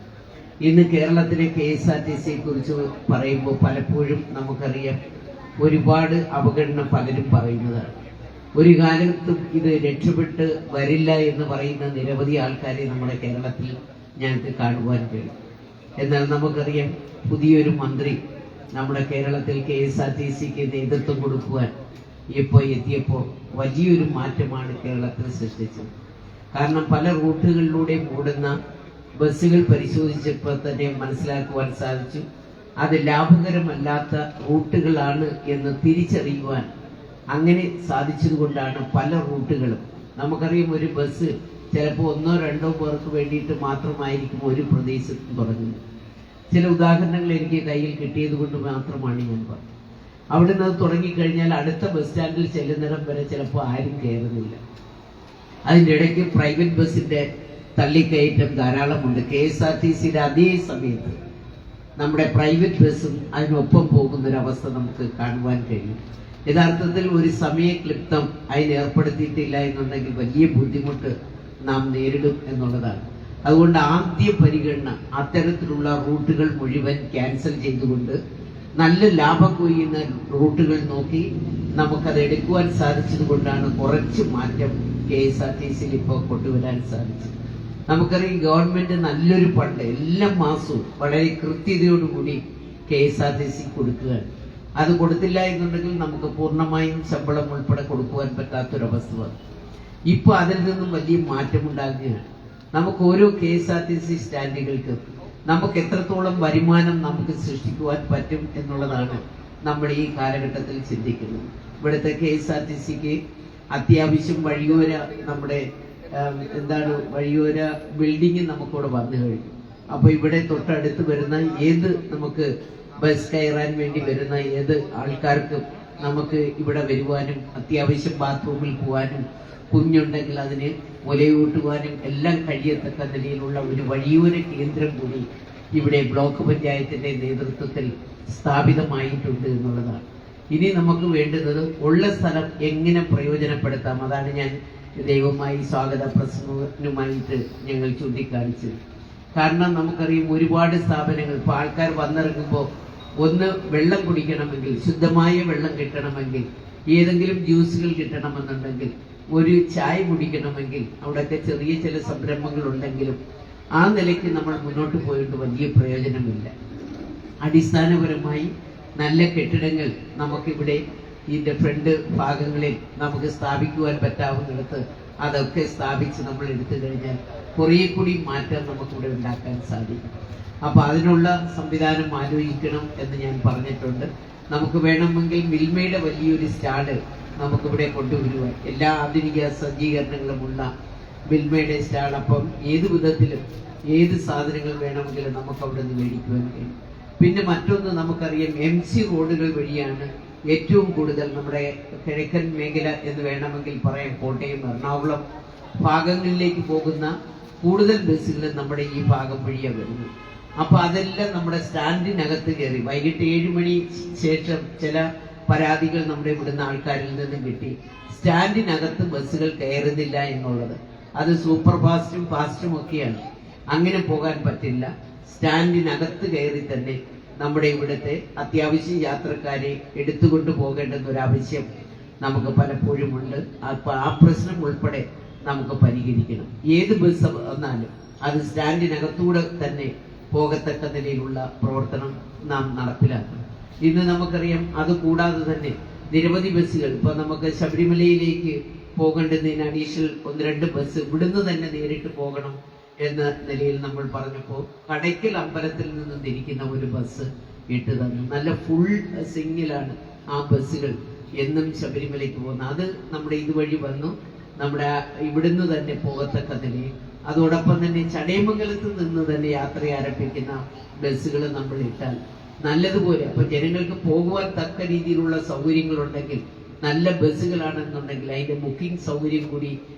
ഇന്ന് കേരളത്തിലെ KSRTCയെ കുറിച്ച് പറയുമ്പോൾ പലപ്പോഴും നമുക്കറിയാം, ഒരുപാട് അവഗണന പലരും പറയുന്നതാണ്. ഒരു കാലത്തും ഇത് രക്ഷപ്പെട്ട് വരില്ല എന്ന് പറയുന്ന നിരവധി ആൾക്കാരെ നമ്മുടെ കേരളത്തിൽ ഞങ്ങൾക്ക് കാണുവാൻ കഴിയും. എന്നാൽ നമുക്കറിയാം, പുതിയൊരു മന്ത്രി നമ്മുടെ കേരളത്തിൽ KSRTCക്ക് നേതൃത്വം കൊടുക്കുവാൻ ഇപ്പോൾ എത്തിയപ്പോൾ വലിയൊരു മാറ്റമാണ് കേരളത്തിൽ സൃഷ്ടിച്ചത്. കാരണം പല റൂട്ടുകളിലൂടെ ഓടുന്ന ബസ്സുകൾ പരിശോധിച്ചപ്പോൾ തന്നെ മനസ്സിലാക്കുവാൻ സാധിച്ചു, അത് ലാഭകരമല്ലാത്ത റൂട്ടുകളാണ് എന്ന് തിരിച്ചറിയുവാൻ അങ്ങനെ സാധിച്ചതുകൊണ്ടാണ് പല റൂട്ടുകളും, നമുക്കറിയാം, ഒരു ബസ് ചിലപ്പോൾ 1-2 പേർക്ക് വേണ്ടിയിട്ട് മാത്രമായിരിക്കും ഒരു പ്രദേശത്ത് തുടങ്ങുന്നത്. ചില ഉദാഹരണങ്ങൾ എനിക്ക് കയ്യിൽ കിട്ടിയത് കൊണ്ട് മാത്രമാണ് ഞാൻ പറഞ്ഞത്. അവിടെ നിന്ന് തുടങ്ങിക്കഴിഞ്ഞാൽ അടുത്ത ബസ് സ്റ്റാൻഡിൽ ചെല്ലുന്നിടം വരെ ചിലപ്പോൾ ആരും കയറുന്നില്ല. അതിൻ്റെ ഇടയ്ക്ക് പ്രൈവറ്റ് ബസ്സിന്റെ തള്ളിക്കയറ്റം ധാരാളമുണ്ട്. KSRTCയുടെ അതേ സമയത്ത് നമ്മുടെ പ്രൈവറ്റ് ബസ്സും അതിനൊപ്പം പോകുന്നൊരവസ്ഥ നമുക്ക് കാണുവാൻ കഴിയും. യഥാർത്ഥത്തിൽ ഒരു സമയക്ലിപ്തം അതിന് ഏർപ്പെടുത്തിയിട്ടില്ല എന്നുണ്ടെങ്കിൽ വലിയ ബുദ്ധിമുട്ട് നാം നേരിടും എന്നുള്ളതാണ്. അതുകൊണ്ട് ആദ്യ പരിഗണന അത്തരത്തിലുള്ള റൂട്ടുകൾ മുഴുവൻ ക്യാൻസൽ ചെയ്തുകൊണ്ട് നല്ല ലാഭം കൊയ്യുന്ന റൂട്ടുകൾ നോക്കി നമുക്കത് എടുക്കുവാൻ സാധിച്ചത് കൊണ്ടാണ് കുറച്ച് മാറ്റം KSRTCയിൽ ഇപ്പോൾ കൊണ്ടുവരാൻ സാധിച്ചത്. നമുക്കറിയാം ഗവൺമെന്റ് നല്ലൊരു ഫണ്ട് എല്ലാ മാസവും വളരെ കൃത്യതയോടുകൂടി KSRTC കൊടുക്കുകയാണ്. അത് കൊടുത്തില്ല എന്നുണ്ടെങ്കിൽ നമുക്ക് പൂർണ്ണമായും ശമ്പളം ഉൾപ്പെടെ കൊടുക്കുവാൻ പറ്റാത്തൊരവസ്ഥ വന്നു. ഇപ്പൊ അതിൽ നിന്നും വലിയ മാറ്റമുണ്ടാകുകയാണ്. നമുക്ക് ഓരോ KSRTC സ്റ്റാൻഡുകൾക്കും നമുക്ക് എത്രത്തോളം വരുമാനം നമുക്ക് സൃഷ്ടിക്കുവാൻ പറ്റും എന്നുള്ളതാണ് നമ്മൾ ഈ കാലഘട്ടത്തിൽ ചിന്തിക്കുന്നത്. ഇവിടുത്തെ KSRTCക്ക് അത്യാവശ്യം വഴിയോര നമ്മുടെ വഴിയോര ബിൽഡിംഗ് നമുക്കിവിടെ വന്നു കഴിഞ്ഞു. അപ്പൊ ഇവിടെ തൊട്ടടുത്ത് വരുന്ന ഏത് നമുക്ക് ബസ് കയറാൻ വേണ്ടി വരുന്ന ഏത് ആൾക്കാർക്കും നമുക്ക് ഇവിടെ വരുവാനും അത്യാവശ്യം ബാത്റൂമിൽ പോകാനും കുഞ്ഞുണ്ടെങ്കിൽ അതിന് മുലയൂട്ടുവാനും എല്ലാം കഴിയത്തക്ക നിലയിലുള്ള ഒരു വഴിയോര കേന്ദ്രം കൂടി ഇവിടെ ബ്ലോക്ക് പഞ്ചായത്തിന്റെ നേതൃത്വത്തിൽ സ്ഥാപിതമായിട്ടുണ്ട് എന്നുള്ളതാണ്. ഇനി നമുക്ക് വേണ്ടുന്നത് ഉള്ള സ്ഥലം എങ്ങനെ പ്രയോജനപ്പെടുത്താം. അതാണ് ഞാൻ ദൈവമായി സ്വാഗത പ്രസംഗനുമായിട്ട് ഞങ്ങൾ ചൂണ്ടിക്കാണിച്ചത്. കാരണം നമുക്കറിയാം ഒരുപാട് സ്ഥാപനങ്ങൾ ഇപ്പോൾ ആൾക്കാർ വന്നിറങ്ങുമ്പോൾ ഒന്ന് വെള്ളം കുടിക്കണമെങ്കിൽ, ശുദ്ധമായ വെള്ളം കിട്ടണമെങ്കിൽ, ഏതെങ്കിലും ജ്യൂസുകൾ കിട്ടണമെന്നുണ്ടെങ്കിൽ, ഒരു ചായ കുടിക്കണമെങ്കിൽ അവിടെയൊക്കെ ചെറിയ ചില സംരംഭങ്ങൾ ഉണ്ടെങ്കിലും ആ നിലയ്ക്ക് നമ്മൾ മുന്നോട്ട് പോയിട്ട് വലിയ പ്രയോജനമില്ല. അടിസ്ഥാനപരമായി നല്ല കെട്ടിടങ്ങൾ നമുക്കിവിടെ ഇതിന്റെ ഫ്രണ്ട് ഭാഗങ്ങളിൽ നമുക്ക് സ്ഥാപിക്കുവാൻ പറ്റാവുന്നിടത്ത് അതൊക്കെ സ്ഥാപിച്ച് നമ്മൾ എടുത്തു കഴിഞ്ഞാൽ കുറേ കൂടി മാറ്റം നമുക്കിവിടെ ഉണ്ടാക്കാൻ സാധിക്കും. അപ്പൊ അതിനുള്ള സംവിധാനം ആലോചിക്കണം എന്ന് ഞാൻ പറഞ്ഞിട്ടുണ്ട്. നമുക്ക് വേണമെങ്കിൽ മിൽമയുടെ വലിയൊരു സ്റ്റാള് നമുക്കിവിടെ കൊണ്ടുവരുവാൻ, എല്ലാ ആധുനിക സജ്ജീകരണങ്ങളുമുള്ള മിൽമയുടെ സ്റ്റാൾ. അപ്പം ഏത് വിധത്തിലും ഏത് സാധനങ്ങൾ വേണമെങ്കിലും നമുക്ക് അവിടെ നിന്ന് മേടിക്കുവാൻ കഴിയും. പിന്നെ മറ്റൊന്ന് നമുക്കറിയാം, MC റോഡുകൾ വഴിയാണ് ഏറ്റവും കൂടുതൽ നമ്മുടെ കിഴക്കൻ മേഖല എന്ന് വേണമെങ്കിൽ പറയാം, കോട്ടയം എറണാകുളം ഭാഗങ്ങളിലേക്ക് പോകുന്ന കൂടുതൽ ബസ്സുകൾ നമ്മുടെ ഈ ഭാഗം വഴിയാണ് വരുന്നത്. അപ്പൊ അതെല്ലാം നമ്മുടെ സ്റ്റാൻഡിനകത്ത് കയറി വൈകിട്ട് 7 മണി ശേഷം ചില പരാതികൾ നമ്മുടെ ഇവിടുന്ന് ആൾക്കാരിൽ നിന്ന് കിട്ടി. സ്റ്റാൻഡിനകത്ത് ബസ്സുകൾ കയറുന്നില്ല എന്നുള്ളത്. അത് സൂപ്പർ ഫാസ്റ്റും ഫാസ്റ്റും ഒക്കെയാണ്. അങ്ങനെ പോകാൻ പറ്റില്ല. സ്റ്റാൻഡിനകത്ത് കയറി തന്നെ നമ്മുടെ ഇവിടുത്തെ അത്യാവശ്യം യാത്രക്കാരെ എടുത്തുകൊണ്ട് പോകേണ്ടുന്ന ഒരു ആവശ്യം നമുക്ക് പലപ്പോഴും ഉണ്ട്. അപ്പൊ ആ പ്രശ്നം ഉൾപ്പെടെ നമുക്ക് പരിഹരിക്കണം. ഏത് ബസ് വന്നാലും അത് സ്റ്റാൻഡിനകത്തൂടെ തന്നെ പോകത്തക്ക നിലയിലുള്ള പ്രവർത്തനം നാം നടപ്പിലാക്കണം. ഇന്ന് നമുക്കറിയാം, അത് കൂടാതെ തന്നെ നിരവധി ബസ്സുകൾ ഇപ്പൊ നമുക്ക് ശബരിമലയിലേക്ക് പോകേണ്ടതിന് അഡീഷണൽ 1-2 ബസ് ഇവിടുന്ന് തന്നെ നേരിട്ട് പോകണം എന്ന നിലയിൽ നമ്മൾ പറഞ്ഞപ്പോൾ കടയ്ക്കൽ അമ്പലത്തിൽ നിന്ന് തിരിക്കുന്ന ഒരു ബസ് ഇട്ട് തന്നു. നല്ല ഫുൾ സിഗ്നലാണ് ആ ബസ്സുകൾ എന്നും ശബരിമലയ്ക്ക് പോകുന്നത്. അത് നമ്മുടെ ഇതുവഴി വന്നു നമ്മുടെ ഇവിടുന്ന് തന്നെ പോകത്തക്ക നിലയിൽ, അതോടൊപ്പം തന്നെ ചടയമംഗലത്ത് നിന്ന് തന്നെ യാത്ര ആരംഭിക്കുന്ന ബസ്സുകൾ നമ്മൾ ഇട്ടാൽ നല്ലതുപോലെ, അപ്പൊ ജനങ്ങൾക്ക് പോകുവാൻ തക്ക രീതിയിലുള്ള സൗകര്യങ്ങളുണ്ടെങ്കിൽ, നല്ല ബസ്സുകളാണെന്നുണ്ടെങ്കിൽ അതിന്റെ ബുക്കിംഗ് സൗകര്യം കൂടി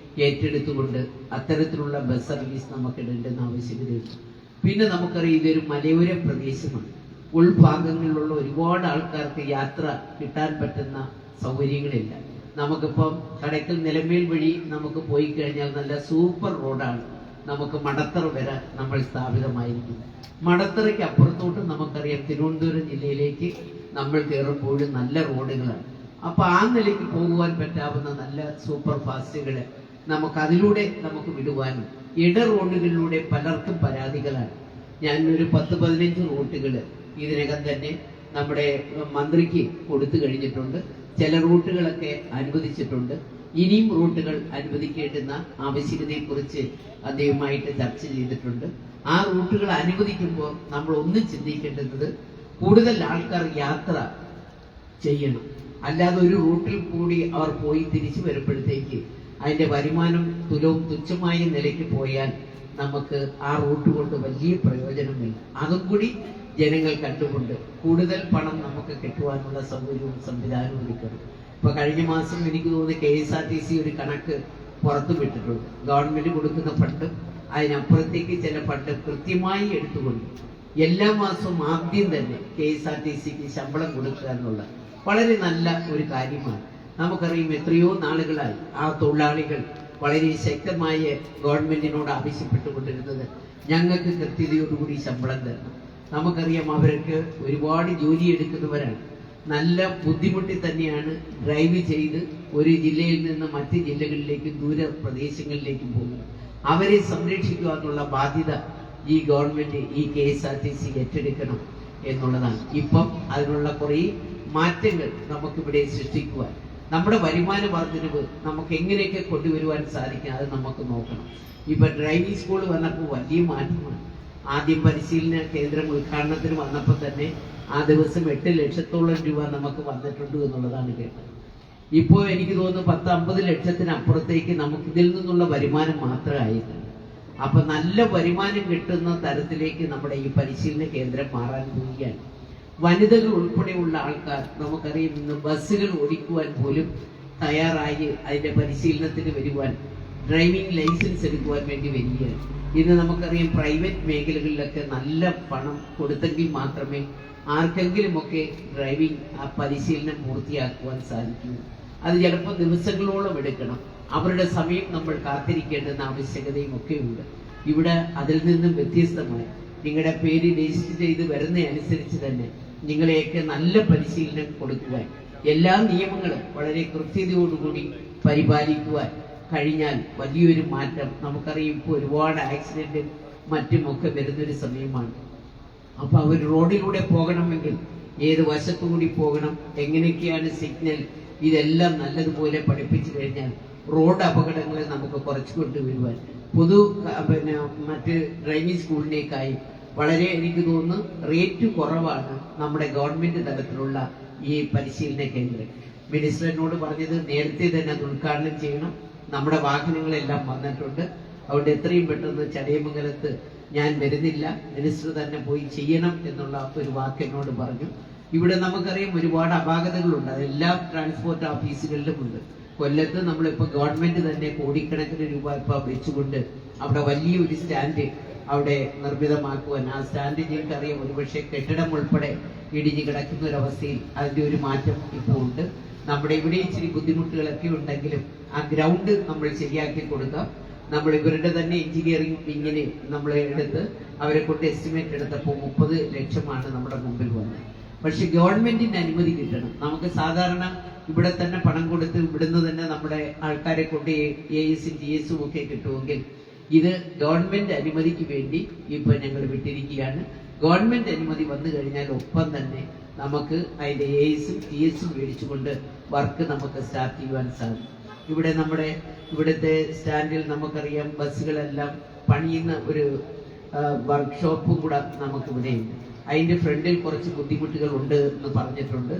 ഏറ്റെടുത്തുകൊണ്ട് അത്തരത്തിലുള്ള ബസ് സർവീസ് നമുക്ക് ഇടേണ്ടെന്ന് ആവശ്യകതയുണ്ട്. പിന്നെ നമുക്കറിയാം, ഇതൊരു മലയോര പ്രദേശമാണ്. ഉൾഭാഗങ്ങളിലുള്ള ഒരുപാട് ആൾക്കാർക്ക് യാത്ര കിട്ടാൻ പറ്റുന്ന സൗകര്യങ്ങളില്ല. നമുക്കിപ്പം കടയ്ക്കൽ നിലമേൽ വഴി നമുക്ക് പോയി കഴിഞ്ഞാൽ നല്ല സൂപ്പർ റോഡാണ്. നമുക്ക് മടത്തറ വരെ നമ്മൾ സ്ഥാപിതമായിരിക്കും. മടത്തറയ്ക്ക് അപ്പുറത്തോട്ട് നമുക്കറിയാം തിരുവനന്തപുരം ജില്ലയിലേക്ക് നമ്മൾ കയറുമ്പോഴും നല്ല റോഡുകളാണ്. അപ്പൊ ആ നിലയ്ക്ക് പോകുവാൻ പറ്റാവുന്ന നല്ല സൂപ്പർ ഫാസ്റ്റുകള് നമുക്ക് അതിലൂടെ നമുക്ക് വിടുവാനും, ഇട റോഡുകളിലൂടെ പലർക്കും പരാതികളാണ്. ഞാൻ ഒരു 10-15 റൂട്ടുകൾ ഇതിനകം തന്നെ നമ്മുടെ മന്ത്രിക്ക് കൊടുത്തു കഴിഞ്ഞിട്ടുണ്ട്. ചില റൂട്ടുകളൊക്കെ അനുവദിച്ചിട്ടുണ്ട്. ഇനിയും റൂട്ടുകൾ അനുവദിക്കേണ്ടുന്ന ആവശ്യകതയെക്കുറിച്ച് അദ്ദേഹവുമായിട്ട് ചർച്ച ചെയ്തിട്ടുണ്ട്. ആ റൂട്ടുകൾ അനുവദിക്കുമ്പോൾ നമ്മൾ ഒന്ന് ചിന്തിക്കേണ്ടുന്നത്, കൂടുതൽ ആൾക്കാർ യാത്ര ചെയ്യണം. അല്ലാതെ ഒരു റൂട്ടിൽ കൂടി അവർ പോയി തിരിച്ചു വരുമ്പോഴത്തേക്ക് അതിന്റെ വരുമാനം തുച്ഛമായ നിലയ്ക്ക് പോയാൽ നമുക്ക് ആ റൂട്ട് കൊണ്ട് വലിയ പ്രയോജനമില്ല. അതും കൂടി ജനങ്ങൾ കണ്ടുകൊണ്ട് കൂടുതൽ പണം നമുക്ക് കിട്ടുവാനുള്ള സൗകര്യവും സംവിധാനവും ഒരുക്കണം. ഇപ്പൊ കഴിഞ്ഞ മാസം എനിക്ക് തോന്നുന്നു KSRTC ഒരു കണക്ക് പുറത്തു വിട്ടിട്ടുണ്ട്. ഗവൺമെന്റ് കൊടുക്കുന്ന ഫണ്ട് അതിനപ്പുറത്തേക്ക് ചില ഫണ്ട് കൃത്യമായി എടുത്തുകൊണ്ട് എല്ലാ മാസവും ആദ്യം തന്നെ KSRTCക്ക് ശമ്പളം കൊടുക്കുക എന്നുള്ള വളരെ നല്ല ഒരു കാര്യമാണ്. നമുക്കറിയാം എത്രയോ നാളുകളായി ആ തൊഴിലാളികൾ വളരെ ശക്തമായ ഗവൺമെന്റിനോട് ആവശ്യപ്പെട്ടുകൊണ്ടിരുന്നത് ഞങ്ങൾക്ക് കൃത്യതയോടുകൂടി ശമ്പളം തരണം. നമുക്കറിയാം അവർക്ക് ഒരുപാട് ജോലി എടുക്കുന്നവരാണ്. നല്ല ബുദ്ധിമുട്ടി തന്നെയാണ് ഡ്രൈവ് ചെയ്ത് ഒരു ജില്ലയിൽ നിന്ന് മറ്റ് ജില്ലകളിലേക്കും ദൂര പ്രദേശങ്ങളിലേക്കും പോകുന്നത്. അവരെ സംരക്ഷിക്കുക എന്നുള്ള ബാധ്യത ഈ ഗവൺമെന്റ് ഈ KSRTC ഏറ്റെടുക്കണം എന്നുള്ളതാണ്. ഇപ്പം അതിനുള്ള കുറേ മാറ്റങ്ങൾ നമുക്കിവിടെ സൃഷ്ടിക്കുവാൻ, നമ്മുടെ വരുമാന വർധനവ് നമുക്ക് എങ്ങനെയൊക്കെ കൊണ്ടുവരുവാൻ സാധിക്കും അത് നമുക്ക് നോക്കണം. ഇപ്പൊ ഡ്രൈവിംഗ് സ്കൂൾ വന്നപ്പോൾ വലിയ മാറ്റമാണ്. ആദ്യം പരിശീലന കേന്ദ്രം ഉദ്ഘാടനത്തിന് വന്നപ്പോൾ തന്നെ ആ ദിവസം 8 ലക്ഷത്തോളം രൂപ നമുക്ക് വന്നിട്ടുണ്ട് എന്നുള്ളതാണ് കേട്ടത്. ഇപ്പോൾ എനിക്ക് തോന്നുന്നു 10-50 ലക്ഷത്തിനപ്പുറത്തേക്ക് നമുക്ക് ഇതിൽ നിന്നുള്ള വരുമാനം മാത്രമായിട്ടുണ്ട്. അപ്പൊ നല്ല വരുമാനം കിട്ടുന്ന തരത്തിലേക്ക് നമ്മുടെ ഈ പരിശീലന കേന്ദ്രം മാറാൻ പോവുകയാണ്. വനിതകൾ ഉൾപ്പെടെയുള്ള ആൾക്കാർ നമുക്കറിയാം ഇന്ന് ബസ്സുകൾ ഓടിക്കുവാൻ പോലും തയ്യാറായി അതിന്റെ പരിശീലനത്തിന് വരുവാൻ, ഡ്രൈവിംഗ് ലൈസൻസ് എടുക്കുവാൻ വേണ്ടി വരികയാണ്. ഇന്ന് നമുക്കറിയാം പ്രൈവറ്റ് മേഖലകളിലൊക്കെ നല്ല പണം കൊടുത്തെങ്കിൽ മാത്രമേ ആർക്കെങ്കിലുമൊക്കെ ഡ്രൈവിംഗ് ആ പരിശീലനം പൂർത്തിയാക്കുവാൻ സാധിക്കൂ. അത് ചിലപ്പോൾ ദിവസങ്ങളോളം എടുക്കണം. അവരുടെ സമയം നമ്മൾ കാത്തിരിക്കേണ്ടുന്ന ആവശ്യകതയും ഒക്കെ ഉണ്ട്. ഇവിടെ അതിൽ നിന്നും വ്യത്യസ്തമായി നിങ്ങളുടെ പേര് രജിസ്റ്റർ ചെയ്ത് വരുന്ന അനുസരിച്ച് തന്നെ നിങ്ങളെയൊക്കെ നല്ല പരിശീലനം കൊടുക്കുവാൻ, എല്ലാ നിയമങ്ങളും വളരെ കൃത്യതയോടുകൂടി പരിപാലിക്കുവാൻ കഴിഞ്ഞാൽ വലിയൊരു മാറ്റം. നമുക്കറിയാം ഇപ്പോൾ ഒരുപാട് ആക്സിഡന്റ് മറ്റുമൊക്കെ വരുന്നൊരു സമയമാണ്. അപ്പൊ അവർ റോഡിലൂടെ പോകണമെങ്കിൽ ഏത് വശത്തുകൂടി പോകണം, എങ്ങനെയൊക്കെയാണ് സിഗ്നൽ, ഇതെല്ലാം നല്ലതുപോലെ പഠിപ്പിച്ചു കഴിഞ്ഞാൽ റോഡ് അപകടങ്ങളെ നമുക്ക് കുറച്ചു കൊണ്ടുവരുവാൻ മറ്റ് ഡ്രൈവിംഗ് സ്കൂളിനേക്കായി വളരെ എനിക്ക് തോന്നുന്നു റേറ്റ് കുറവാണ് നമ്മുടെ ഗവൺമെന്റ് തലത്തിലുള്ള ഈ പരിശീലന കേന്ദ്രം. മിനിസ്റ്റർ എന്നോട് പറഞ്ഞത് നേരത്തെ തന്നെ അത് ഉദ്ഘാടനം ചെയ്യണം. നമ്മുടെ വാഹനങ്ങളെല്ലാം വന്നിട്ടുണ്ട്. അതുകൊണ്ട് എത്രയും പെട്ടെന്ന് ചടയമംഗലത്ത് ഞാൻ വരുന്നില്ല, മിനിസ്റ്റർ തന്നെ പോയി ചെയ്യണം എന്നുള്ള ഒരു വാക്ക് എന്നോട് പറഞ്ഞു. ഇവിടെ നമുക്കറിയാം ഒരുപാട് അപാകതകളുണ്ട്, അതെല്ലാം ട്രാൻസ്പോർട്ട് ഓഫീസുകളിലും ഉണ്ട്. കൊല്ലത്ത് നമ്മളിപ്പോ ഗവൺമെന്റ് തന്നെ കോടിക്കണക്കിന് രൂപ ഇപ്പൊ വെച്ചുകൊണ്ട് അവിടെ വലിയൊരു സ്റ്റാൻഡ് അവിടെ നിർമ്മിതമാക്കുവാൻ, ആ സ്റ്റാൻഡ് ഞങ്ങൾക്കറിയാം ഒരുപക്ഷെ കെട്ടിടം ഉൾപ്പെടെ ഇടിഞ്ഞു കിടക്കുന്ന ഒരവസ്ഥയിൽ അതിന്റെ ഒരു മാറ്റം ഇപ്പോൾ ഉണ്ട്. നമ്മുടെ ഇവിടെ ഇച്ചിരി ബുദ്ധിമുട്ടുകളൊക്കെ ഉണ്ടെങ്കിലും ആ ഗ്രൗണ്ട് നമ്മൾ ശരിയാക്കി കൊടുക്കാം. നമ്മൾ ഇവരുടെ തന്നെ എഞ്ചിനീയറിംഗ് വിങ്ങിനെ നമ്മൾ എടുത്ത് അവരെ കൊണ്ട് എസ്റ്റിമേറ്റ് എടുത്തപ്പോൾ 30 ലക്ഷമാണ് നമ്മുടെ മുമ്പിൽ വന്നത്. പക്ഷെ ഗവൺമെന്റിന്റെ അനുമതി കിട്ടണം. നമുക്ക് സാധാരണ ഇവിടെ തന്നെ പണം കൊടുത്ത് ഇവിടുന്ന് തന്നെ നമ്മുടെ ആൾക്കാരെ കൊണ്ട് ASും GSും ഒക്കെ കിട്ടുമെങ്കിൽ ഇത് ഗവൺമെന്റ് അനുമതിക്ക് വേണ്ടി ഇപ്പൊ ഞങ്ങൾ വിട്ടിരിക്കുകയാണ്. ഗവൺമെന്റ് അനുമതി വന്നു കഴിഞ്ഞാൽ ഒപ്പം തന്നെ നമുക്ക് അതിന്റെ ASും GSും മേടിച്ചുകൊണ്ട് വർക്ക് നമുക്ക് സ്റ്റാർട്ട് ചെയ്യുവാൻ സാധിക്കും. ഇവിടെ നമ്മുടെ ഇവിടുത്തെ സ്റ്റാൻഡിൽ നമുക്കറിയാം ബസ്സുകളെല്ലാം പണിയുന്ന ഒരു വർക്ക്ഷോപ്പും കൂടെ നമുക്കിവിടെയുണ്ട്. അതിന്റെ ഫ്രണ്ടിൽ കുറച്ച് ബുദ്ധിമുട്ടുകൾ ഉണ്ട് എന്ന് പറഞ്ഞിട്ടുണ്ട്.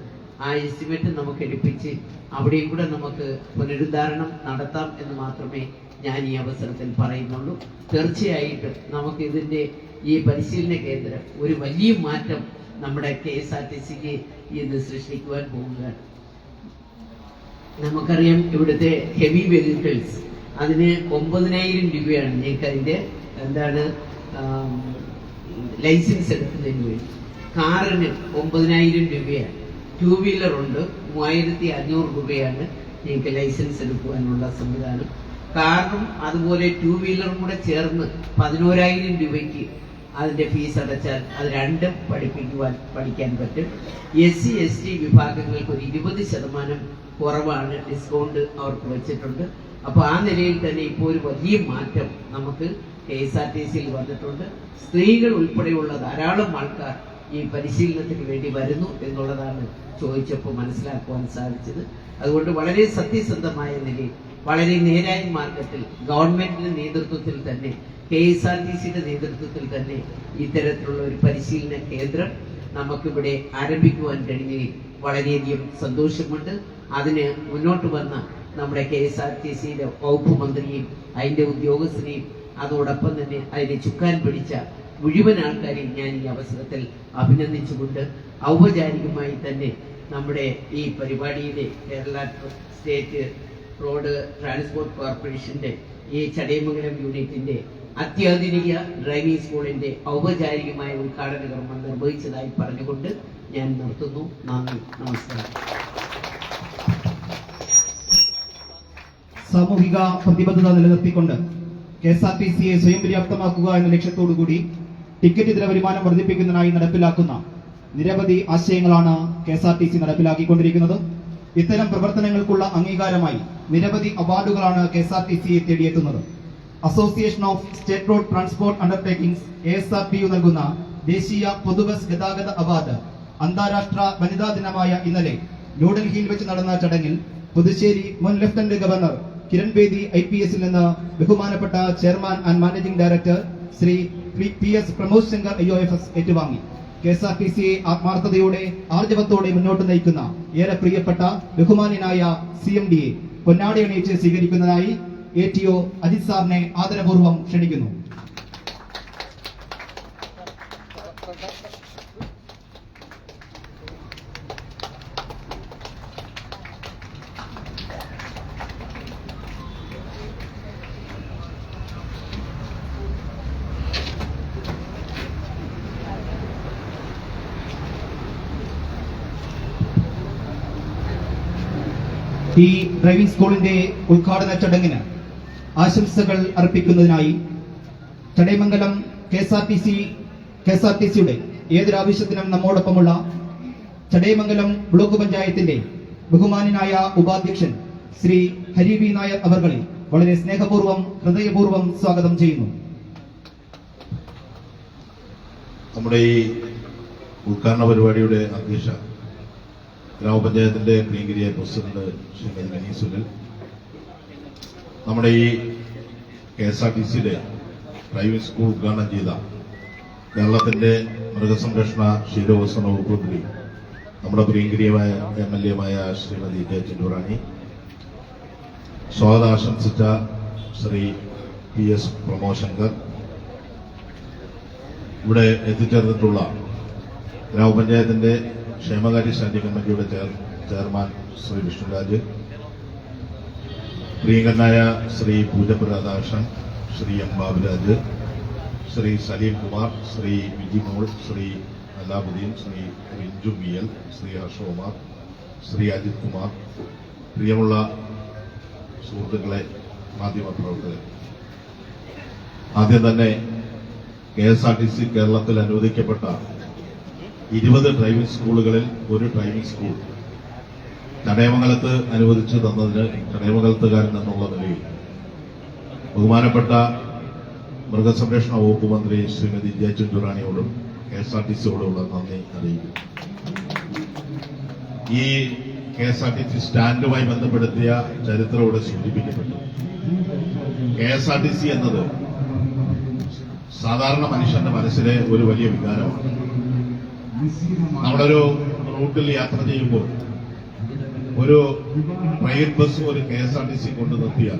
ആ എസ്റ്റിമേറ്റ് നമുക്ക് എടുപ്പിച്ച് അവിടെയും കൂടെ നമുക്ക് പുനരുദ്ധാരണം നടത്താം എന്ന് മാത്രമേ ഞാൻ ഈ അവസരത്തിൽ പറയുന്നുള്ളൂ. തീർച്ചയായിട്ടും നമുക്ക് ഇതിന്റെ ഈ പരിശീലന കേന്ദ്രം ഒരു വലിയ മാറ്റം നമ്മുടെ KSRTCക്ക് ഇത് സൃഷ്ടിക്കുവാൻ പോവുകയാണ്. നമുക്കറിയാം ഇവിടുത്തെ ഹെവി വെഹിക്കിൾസ് അതിന് 9,000 രൂപയാണ് ഞങ്ങൾക്ക് അതിന്റെ ലൈസൻസ് എടുക്കുന്നതിന് വേണ്ടി. കാറിന് 9,000 രൂപയാണ്. 2 വീലർ ഉണ്ട് 3,500 രൂപയാണ് ഞങ്ങൾക്ക് ലൈസൻസ് എടുക്കുവാനുള്ള സംവിധാനം. കാറും അതുപോലെ 2 വീലറും കൂടെ ചേർന്ന് 11,000 രൂപയ്ക്ക് അതിന്റെ ഫീസ് അടച്ചാൽ അത് രണ്ടും പഠിക്കാൻ പറ്റും. SC ST വിഭാഗങ്ങൾക്ക് ഒരു 20% കുറവാണ് ഡിസ്കൗണ്ട് അവർക്ക് വെച്ചിട്ടുണ്ട്. അപ്പൊ ആ നിലയിൽ തന്നെ ഇപ്പോൾ ഒരു വലിയ മാറ്റം നമുക്ക് KSRTCയിൽ വന്നിട്ടുണ്ട്. സ്ത്രീകൾ ഉൾപ്പെടെയുള്ള ധാരാളം ആൾക്കാർ ഈ പരിശീലനത്തിന് വേണ്ടി വരുന്നു എന്നുള്ളതാണ് ചോദിച്ചപ്പോൾ മനസ്സിലാക്കുവാൻ സാധിച്ചത്. അതുകൊണ്ട് വളരെ സത്യസന്ധമായ നിലയിൽ വളരെ നേരായ മാർഗത്തിൽ ഗവൺമെന്റിന്റെ നേതൃത്വത്തിൽ തന്നെ KSRTCയുടെ നേതൃത്വത്തിൽ തന്നെ ഇത്തരത്തിലുള്ള ഒരു പരിശീലന കേന്ദ്രം നമുക്കിവിടെ ആരംഭിക്കുവാൻ കഴിഞ്ഞതിൽ വളരെയധികം സന്തോഷമുണ്ട്. അതിന് മുന്നോട്ട് വന്ന നമ്മുടെ KSRTCയുടെ വകുപ്പ് മന്ത്രിയും അതിന്റെ ഉദ്യോഗസ്ഥരെയും അതോടൊപ്പം തന്നെ അതിനെ ചുക്കാൻ പിടിച്ച മുഴുവൻ ആൾക്കാരെയും ഞാൻ ഈ അവസരത്തിൽ അഭിനന്ദിച്ചുകൊണ്ട് ഔപചാരികമായി തന്നെ നമ്മുടെ ഈ പരിപാടിയിലെ കേരള സ്റ്റേറ്റ് റോഡ് ട്രാൻസ്പോർട്ട് കോർപ്പറേഷന്റെ ഈ ചടയമംഗലം യൂണിറ്റിന്റെ അത്യാധുനിക ഡ്രൈവിംഗ് സ്കൂളിന്റെ ഔപചാരികമായ ഉദ്ഘാടന കർമ്മം നിർവഹിച്ചതായി പറഞ്ഞുകൊണ്ട് ഞാൻ നിർത്തുന്നു. നന്ദി, നമസ്കാരം. സാമൂഹിക പ്രതിബദ്ധത നിലനിർത്തിക്കൊണ്ട് KSRTCയെ സ്വയം പര്യാപ്തമാക്കുക എന്ന ലക്ഷ്യത്തോടുകൂടി ടിക്കറ്റ് ഇതര വരുമാനം വർദ്ധിപ്പിക്കുന്നതിനായി നടപ്പിലാക്കുന്ന നിരവധി ആശയങ്ങളാണ് KSRTC നടപ്പിലാക്കിക്കൊണ്ടിരിക്കുന്നത്. ഇത്തരം പ്രവർത്തനങ്ങൾക്കുള്ള അംഗീകാരമായി നിരവധി അവാർഡുകളാണ് KSRTCയെ തേടിയെത്തുന്നത്. Association of state road transport undertakings ASRTU നൽകുന്ന ദേശീയ പൊതുബസ് ഗതാഗത അവാർഡ് അന്താരാഷ്ട്ര വനിതാ ദിനമായ ഇന്നലെ ന്യൂഡൽഹിയിൽ വെച്ച് നടന്ന ചടങ്ങിൽ പുതുച്ചേരി മുൻ ലഫ്റ്റനന്റ് ഗവർണർ കിരൺ ബേദി IPSൽ നിന്ന് ബഹുമാനപ്പെട്ട chairman and managing director Shri PS Pramod Shankar IOFS ഏറ്റുവാങ്ങി. KSRTCയെ ആത്മാർത്ഥതയോടെ ആർജവത്തോടെ മുന്നോട്ട് നയിക്കുന്ന ഏറെ പ്രിയപ്പെട്ട ബഹുമാന്യനായ CMDയെ പൊന്നാടയണിയിച്ച് സ്വീകരിക്കുന്നതിനായി ATO അജിത് സാറിനെ ആദരപൂർവ്വം ക്ഷണിക്കുന്നു. ഈ ഡ്രൈവിംഗ് സ്കൂളിന്റെ ഉദ്ഘാടന ചടങ്ങിന് ആശംസകൾ അർപ്പിക്കുന്നതിനായി ചടയമംഗലം KSRTCയുടെ ഏതൊരാവശ്യത്തിനും നമ്മോടൊപ്പമുള്ള ചടയമംഗലം ബ്ലോക്ക് പഞ്ചായത്തിന്റെ ബഹുമാന്യനായ ഉപാധ്യക്ഷൻ ശ്രീ ഹരി വി നായർ അവർകളെ വളരെ സ്നേഹപൂർവ്വം ഹൃദയപൂർവ്വം സ്വാഗതം ചെയ്യുന്നു. നമ്മുടെ ഈ ഉദ്ഘാടന പരിപാടിയുടെ അധ്യക്ഷ ഗ്രാമപഞ്ചായത്തിന്റെ പ്രിയങ്കരിയായ പ്രസിഡന്റ് ശ്രീമതി മിനി സുനിൽ, നമ്മുടെ ഈ KSRTCയുടെ ഡ്രൈവിംഗ് സ്കൂൾ ഉദ്ഘാടനം ചെയ്ത കേരളത്തിന്റെ മൃഗസംരക്ഷണ ക്ഷീരവികസന വകുപ്പ് മന്ത്രി നമ്മുടെ പ്രിയങ്കരിയായ MLA ശ്രീമതി കെ ചിന്നൂറാണി, സ്വാഗതം ആശംസിച്ച ശ്രീ PS പ്രമോദ് ശങ്കർ, ഇവിടെ എത്തിച്ചേർന്നിട്ടുള്ള ഗ്രാമപഞ്ചായത്തിന്റെ ക്ഷേമകാര്യ സ്റ്റാൻഡിംഗ് കമ്മിറ്റിയുടെ ചെയർമാൻ ശ്രീ വിഷ്ണുരാജ്, പ്രിയങ്കരനായ ശ്രീ പൂജപ്പുര രാധാകൃഷ്ണൻ, ശ്രീ M ബാബുരാജ്, ശ്രീ സലീം കുമാർ, ശ്രീ വിജിമോൾ, ശ്രീ അലാബുദ്ദീൻ, ശ്രീ റിഞ്ചു BL, ശ്രീ ഹർഷകുമാർ, ശ്രീ അജിത് കുമാർ, പ്രിയമുള്ള സുഹൃത്തുക്കളെ, മാധ്യമപ്രവർത്തകർ, ആദ്യം തന്നെ KSRTC കേരളത്തിൽ അനുവദിക്കപ്പെട്ട 20 ഡ്രൈവിംഗ് സ്കൂളുകളിൽ ഒരു ഡ്രൈവിംഗ് സ്കൂൾ ചടയമംഗലത്ത് അനുവദിച്ചു തന്നതിന് ചടയമംഗലത്തുകാരൻ എന്നുള്ള നിലയിൽ ബഹുമാനപ്പെട്ട മൃഗസംരക്ഷണ വകുപ്പ് മന്ത്രി ശ്രീമതി ജെ ചിഞ്ചുറാണിയോടും KSRTCയോടുള്ള നന്ദി അറിയിക്കുന്നു. ഈ KSRTC സ്റ്റാൻഡുമായി ബന്ധപ്പെടുത്തിയ ചരിത്രം ഇവിടെ സൂചിപ്പിക്കപ്പെട്ടു. KSRTC എന്നത് സാധാരണ മനുഷ്യന്റെ മനസ്സിലെ ഒരു വലിയ വികാരമാണ്. നമ്മളൊരു റൂട്ടിൽ യാത്ര ചെയ്യുമ്പോൾ ഒരു പ്രൈവറ്റ് ബസ് ഒരു KSRTC കൊണ്ട് നിർത്തിയാൽ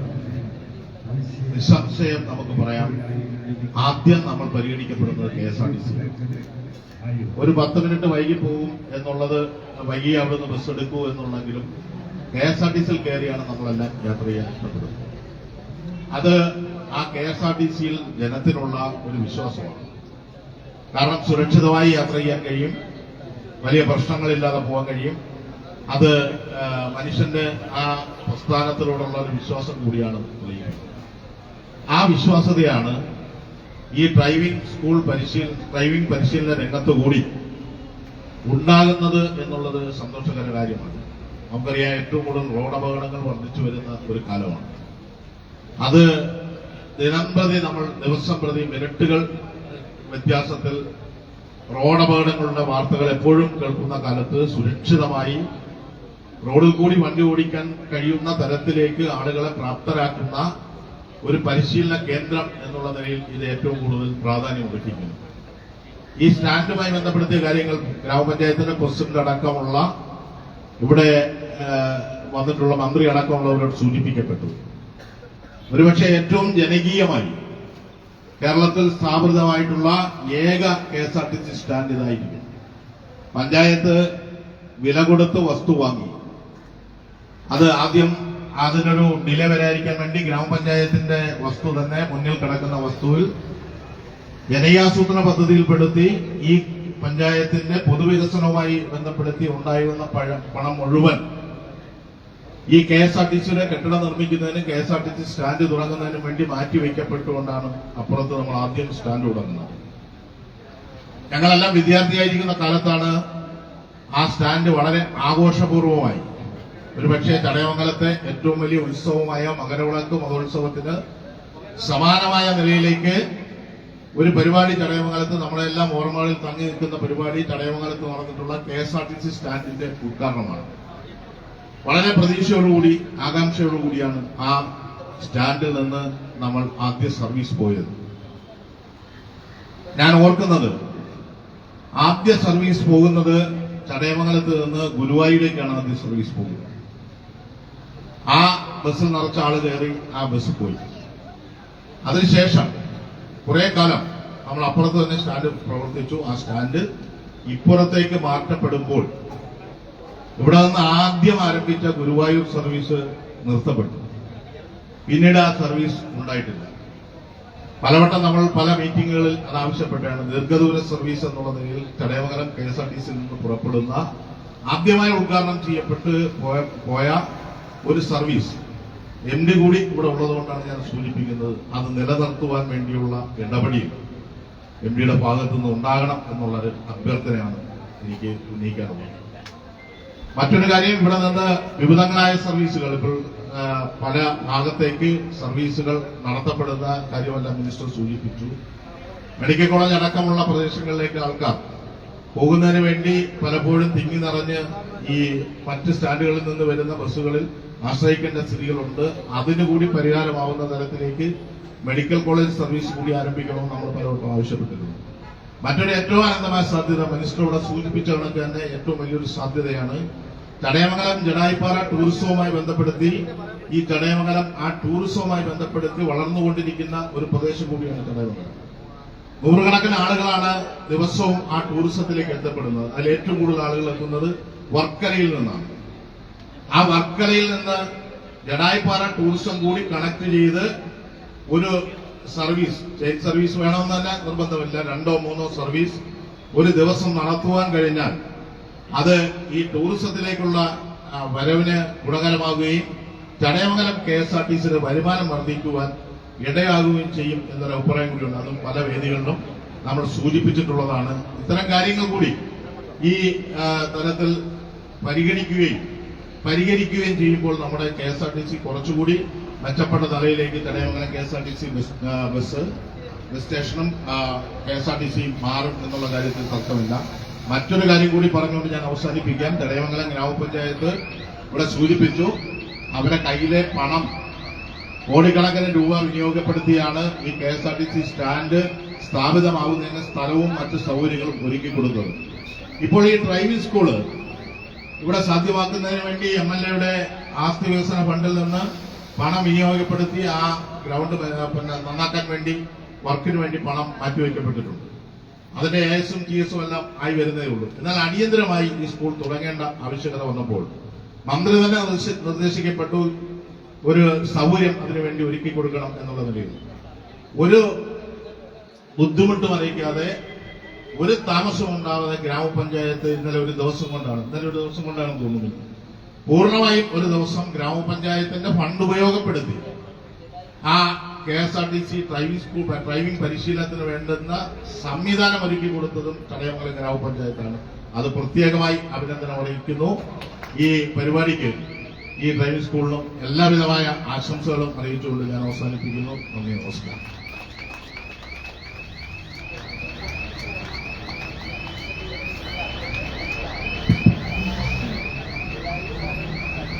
നിസ്സംശയം നമുക്ക് പറയാം ആദ്യം നമ്മൾ പരിഗണിക്കപ്പെടുന്നത് KSRTC. ഒരു 10 മിനിറ്റ് വൈകി പോകും എന്നുള്ളത്, വൈകി അവിടുന്ന് ബസ് എടുക്കൂ എന്നുണ്ടെങ്കിലും KSRTCയിൽ കയറിയാണ് നമ്മളെല്ലാം യാത്ര ചെയ്യാൻ ഇഷ്ടപ്പെടുന്നത്. അത് ആ KSRTCയിൽ ജനത്തിനുള്ള ഒരു വിശ്വാസമാണ്. കാരണം സുരക്ഷിതമായി യാത്ര ചെയ്യാൻ കഴിയും, വലിയ പ്രശ്നങ്ങളില്ലാതെ പോകാൻ കഴിയും. അത് മനുഷ്യന്റെ ആ പ്രസ്ഥാനത്തിലൂടെയുള്ള ഒരു വിശ്വാസം കൂടിയാണ് തെളിയിക്കുന്നത്. ആ വിശ്വാസതയാണ് ഈ ഡ്രൈവിംഗ് പരിശീലന രംഗത്ത് കൂടി ഉണ്ടാകുന്നത് എന്നുള്ളത് സന്തോഷകര കാര്യമാണ്. നമുക്കറിയാം, ഏറ്റവും കൂടുതൽ റോഡ് അപകടങ്ങൾ വർദ്ധിച്ചു വരുന്ന ഒരു കാലമാണ്. അത് ദിനംപ്രതി ദിവസം പ്രതി മിനിറ്റുകൾ വ്യത്യാസത്തിൽ റോഡ് അപകടങ്ങളുടെ വാർത്തകൾ എപ്പോഴും കേൾക്കുന്ന കാലത്ത് സുരക്ഷിതമായി റോഡിൽ കൂടി വണ്ടി ഓടിക്കാൻ കഴിയുന്ന തരത്തിലേക്ക് ആളുകളെ പ്രാപ്തരാക്കുന്ന ഒരു പരിശീലന കേന്ദ്രം എന്നുള്ള നിലയിൽ ഇത് ഏറ്റവും കൂടുതൽ പ്രാധാന്യം അർഹിക്കുന്നു. ഈ സ്റ്റാൻഡുമായി ബന്ധപ്പെടുത്തിയ കാര്യങ്ങൾ ഗ്രാമപഞ്ചായത്തിന്റെ പ്രസിഡന്റ് അടക്കമുള്ള ഇവിടെ വന്നിട്ടുള്ള മന്ത്രി അടക്കമുള്ളവരോട് സൂചിപ്പിക്കപ്പെട്ടു. ഒരുപക്ഷെ ഏറ്റവും ജനകീയമായി കേരളത്തിൽ സ്ഥാപിതമായിട്ടുള്ള ഏക KSRTC സ്റ്റാൻഡ് ഇതായിരിക്കും. പഞ്ചായത്ത് വില കൊടുത്ത് വസ്തു വാങ്ങി, അത് ആദ്യം അതിനൊരു ഡിലേ വരാതിരിക്കാൻ വേണ്ടി ഗ്രാമപഞ്ചായത്തിന്റെ വസ്തു തന്നെ മുന്നിൽ കിടക്കുന്ന വസ്തുവിൽ ജനകീയാസൂത്രണ പദ്ധതിയിൽപ്പെടുത്തി ഈ പഞ്ചായത്തിന്റെ പൊതുവികസനവുമായി ബന്ധപ്പെടുത്തി ഉണ്ടായിരുന്ന പണം മുഴുവൻ ഈ KSRTCയുടെ കെട്ടിടം നിർമ്മിക്കുന്നതിനും KSRTC സ്റ്റാൻഡ് തുടങ്ങുന്നതിനും വേണ്ടി മാറ്റിവെക്കപ്പെട്ടുകൊണ്ടാണ് അപ്പുറത്ത് നമ്മൾ ആദ്യം സ്റ്റാൻഡ് തുടങ്ങുന്നത്. ഞങ്ങളെല്ലാം വിദ്യാർത്ഥിയായിരിക്കുന്ന കാലത്താണ് ആ സ്റ്റാൻഡ് വളരെ ആഘോഷപൂർവമായി, ഒരുപക്ഷെ ചടയമംഗലത്തെ ഏറ്റവും വലിയ ഉത്സവമായ മകരവിളക്ക് മഹോത്സവത്തിന് സമാനമായ നിലയിലേക്ക് ഒരു പരിപാടി ചടയമംഗലത്ത് നമ്മളെല്ലാം ഓർമ്മകളിൽ തങ്ങി നിൽക്കുന്ന പരിപാടി ചടയമംഗലത്ത് നടന്നിട്ടുള്ള KSRTC സ്റ്റാൻഡിന്റെ ഉദ്ഘാടനമാണ്. വളരെ പ്രതീക്ഷയോടുകൂടി ആകാംക്ഷയോടുകൂടിയാണ് ആ സ്റ്റാൻഡിൽ നിന്ന് നമ്മൾ ആദ്യ സർവീസ് പോയത്. ഞാൻ ഓർക്കുന്നത് ആദ്യ സർവീസ് പോകുന്നത് ചടയമംഗലത്ത് നിന്ന് ഗുരുവായൂരിലേക്കാണ് ആദ്യ സർവീസ് പോകുന്നത്. ആ ബസ്സിൽ നിറച്ച ആള് കയറി ആ ബസ് പോയി. അതിനുശേഷം കുറെ കാലം നമ്മൾ അപ്പുറത്ത് തന്നെ സ്റ്റാൻഡ് പ്രവർത്തിച്ചു. ആ സ്റ്റാൻഡ് ഇപ്പുറത്തേക്ക് മാറ്റപ്പെടുമ്പോൾ ഇവിടെ നിന്ന് ആദ്യം ആരംഭിച്ച ഗുരുവായൂർ സർവീസ് നിർത്തപ്പെട്ടു. പിന്നീട് ആ സർവീസ് ഉണ്ടായിട്ടില്ല. പലവട്ടം നമ്മൾ പല മീറ്റിങ്ങുകളിൽ അത് ആവശ്യപ്പെട്ടാണ് ദീർഘദൂര സർവീസ് എന്നുള്ള നിലയിൽ ചടയമംഗലം KSRTCയിൽ നിന്ന് പുറപ്പെടുന്ന ആദ്യമായി ഉദ്ഘാടനം ചെയ്യപ്പെട്ട് പോയ ഒരു സർവീസ് MD കൂടി ഇവിടെ ഉള്ളതുകൊണ്ടാണ് ഞാൻ സൂചിപ്പിക്കുന്നത്. അത് നിലനിർത്തുവാൻ വേണ്ടിയുള്ള ഇടപെടൽ MDയുടെ ഭാഗത്തുനിന്ന് ഉണ്ടാകണം എന്നുള്ളൊരു അഭ്യർത്ഥനയാണ് എനിക്ക് ഉന്നയിക്കാറുള്ളത്. മറ്റൊരു കാര്യം, ഇവിടെ നിന്ന് വിവിധങ്ങളായ സർവീസുകൾ ഇപ്പോൾ പല ഭാഗത്തേക്ക് സർവീസുകൾ നടത്തപ്പെടുന്ന കാര്യമെല്ലാം മിനിസ്റ്റർ സൂചിപ്പിച്ചു. മെഡിക്കൽ കോളേജ് അടക്കമുള്ള പ്രദേശങ്ങളിലേക്ക് ആൾക്കാർ പോകുന്നതിന് വേണ്ടി പലപ്പോഴും തിങ്ങി നിറഞ്ഞ് ഈ മറ്റ് സ്റ്റാൻഡുകളിൽ നിന്ന് വരുന്ന ബസ്സുകളിൽ ആശ്രയിക്കേണ്ട സ്ഥിതികളുണ്ട്. അതിനുകൂടി പരിഹാരമാവുന്ന തരത്തിലേക്ക് മെഡിക്കൽ കോളേജ് സർവീസ് കൂടി ആരംഭിക്കണമെന്ന് നമ്മൾ പലവട്ടം ആവശ്യപ്പെട്ടിരുന്നു. മറ്റൊരു ഏറ്റവും ആനന്ദമായ സാധ്യത മിനിസ്റ്റർ ഇവിടെ സൂചിപ്പിച്ച കണക്ക് തന്നെ ഏറ്റവും വലിയൊരു സാധ്യതയാണ് ചടയമംഗലം ജഡായിപ്പാറ ടൂറിസവുമായി ബന്ധപ്പെടുത്തി. ഈ ചടയമംഗലം ആ ടൂറിസവുമായി ബന്ധപ്പെടുത്തി വളർന്നുകൊണ്ടിരിക്കുന്ന ഒരു പ്രദേശം കൂടിയാണ് ചടയമംഗലം. നൂറുകണക്കിന് ആളുകളാണ് ദിവസവും ആ ടൂറിസത്തിലേക്ക് എത്തപ്പെടുന്നത്. അതിൽ ഏറ്റവും കൂടുതൽ ആളുകൾ എത്തുന്നത് വർക്കലയിൽ നിന്നാണ്. ആ വർക്കലയിൽ നിന്ന് ജഡായിപ്പാറ ടൂറിസം കൂടി കണക്ട് ചെയ്ത് ഒരു സർവീസ്, ചെയിൻ സർവീസ് വേണമെന്ന് തന്നെ നിർബന്ധമില്ല, 2 or 3 സർവീസ് ഒരു ദിവസം നടത്തുവാൻ കഴിഞ്ഞാൽ അത് ഈ ടൂറിസത്തിലേക്കുള്ള വരവിന് ഗുണകരമാകുകയും ചടയമംഗലം KSRTCയുടെ വരുമാനം വർദ്ധിക്കുവാൻ ഇടയാകുകയും ചെയ്യും എന്നൊരു അഭിപ്രായം കൂടിയുണ്ട്. അതും പല വേദികളിലും നമ്മൾ സൂചിപ്പിച്ചിട്ടുള്ളതാണ്. ഇത്തരം കാര്യങ്ങൾ കൂടി ഈ തരത്തിൽ പരിഹരിക്കുകയും ചെയ്യുമ്പോൾ നമ്മുടെ KSRTC കുറച്ചുകൂടി മെച്ചപ്പെട്ട നിലയിലേക്ക് ചടയമംഗലം KSRTC ബസ് സ്റ്റേഷനും KSRTC മാറും എന്നുള്ള കാര്യത്തിൽ തർക്കമില്ല. മറ്റൊരു കാര്യം കൂടി പറഞ്ഞുകൊണ്ട് ഞാൻ അവസാനിപ്പിക്കാം. ചടയമംഗലം ഗ്രാമപഞ്ചായത്ത് ഇവിടെ സൂചിപ്പിച്ചു, അവരുടെ കയ്യിലെ പണം കോടിക്കണക്കിന് രൂപ വിനിയോഗപ്പെടുത്തിയാണ് ഈ KSRTC സ്റ്റാൻഡ് സ്ഥാപിതമാകുന്നതിന് സ്ഥലവും മറ്റ് സൗകര്യങ്ങളും ഒരുക്കി കൊടുത്തത്. ഇപ്പോൾ ഈ ഡ്രൈവിംഗ് സ്കൂള് ഇവിടെ സാധ്യമാക്കുന്നതിന് വേണ്ടി MLAയുടെ ആസ്തി വികസന ഫണ്ടിൽ നിന്ന് പണം വിനിയോഗപ്പെടുത്തി ആ ഗ്രൗണ്ട് നന്നാക്കാൻ വേണ്ടി വർക്കിന് വേണ്ടി പണം മാറ്റിവെക്കപ്പെട്ടിട്ടുണ്ട്. അതിന്റെ ASും TSും എല്ലാം ആയി വരുന്നതേ ഉള്ളൂ. എന്നാൽ അടിയന്തരമായി ഈ സ്കൂൾ തുടങ്ങേണ്ട ആവശ്യകത വന്നപ്പോൾ മന്ത്രി തന്നെ നിർദ്ദേശിക്കപ്പെട്ടു ഒരു സൗകര്യം അതിനുവേണ്ടി ഒരുക്കി കൊടുക്കണം എന്നുള്ള നിലയിൽ ഒരു ബുദ്ധിമുട്ടും അറിയിക്കാതെ ഒരു താമസവും ഉണ്ടാവാതെ ഗ്രാമപഞ്ചായത്ത് ഇന്നലെ ഒരു ദിവസം കൊണ്ടാണ് തോന്നുന്നത് പൂർണ്ണമായും ഒരു ദിവസം ഗ്രാമപഞ്ചായത്തിന്റെ ഫണ്ട് ഉപയോഗപ്പെടുത്തി ആ KSRTC ഡ്രൈവിംഗ് പരിശീലനത്തിന് വേണ്ടുന്ന സംവിധാനം ഒരുക്കി കൊടുത്തതും ചടയമംഗലം ഗ്രാമപഞ്ചായത്താണ്. അത് പ്രത്യേകമായി അഭിനന്ദനം അറിയിക്കുന്നു. ഈ പരിപാടിക്ക് ഈ ഡ്രൈവിംഗ് സ്കൂളിനും എല്ലാവിധമായ ആശംസകളും അറിയിച്ചുകൊണ്ട് ഞാൻ അവസാനിപ്പിക്കുന്നു. നന്ദി, നമസ്കാരം.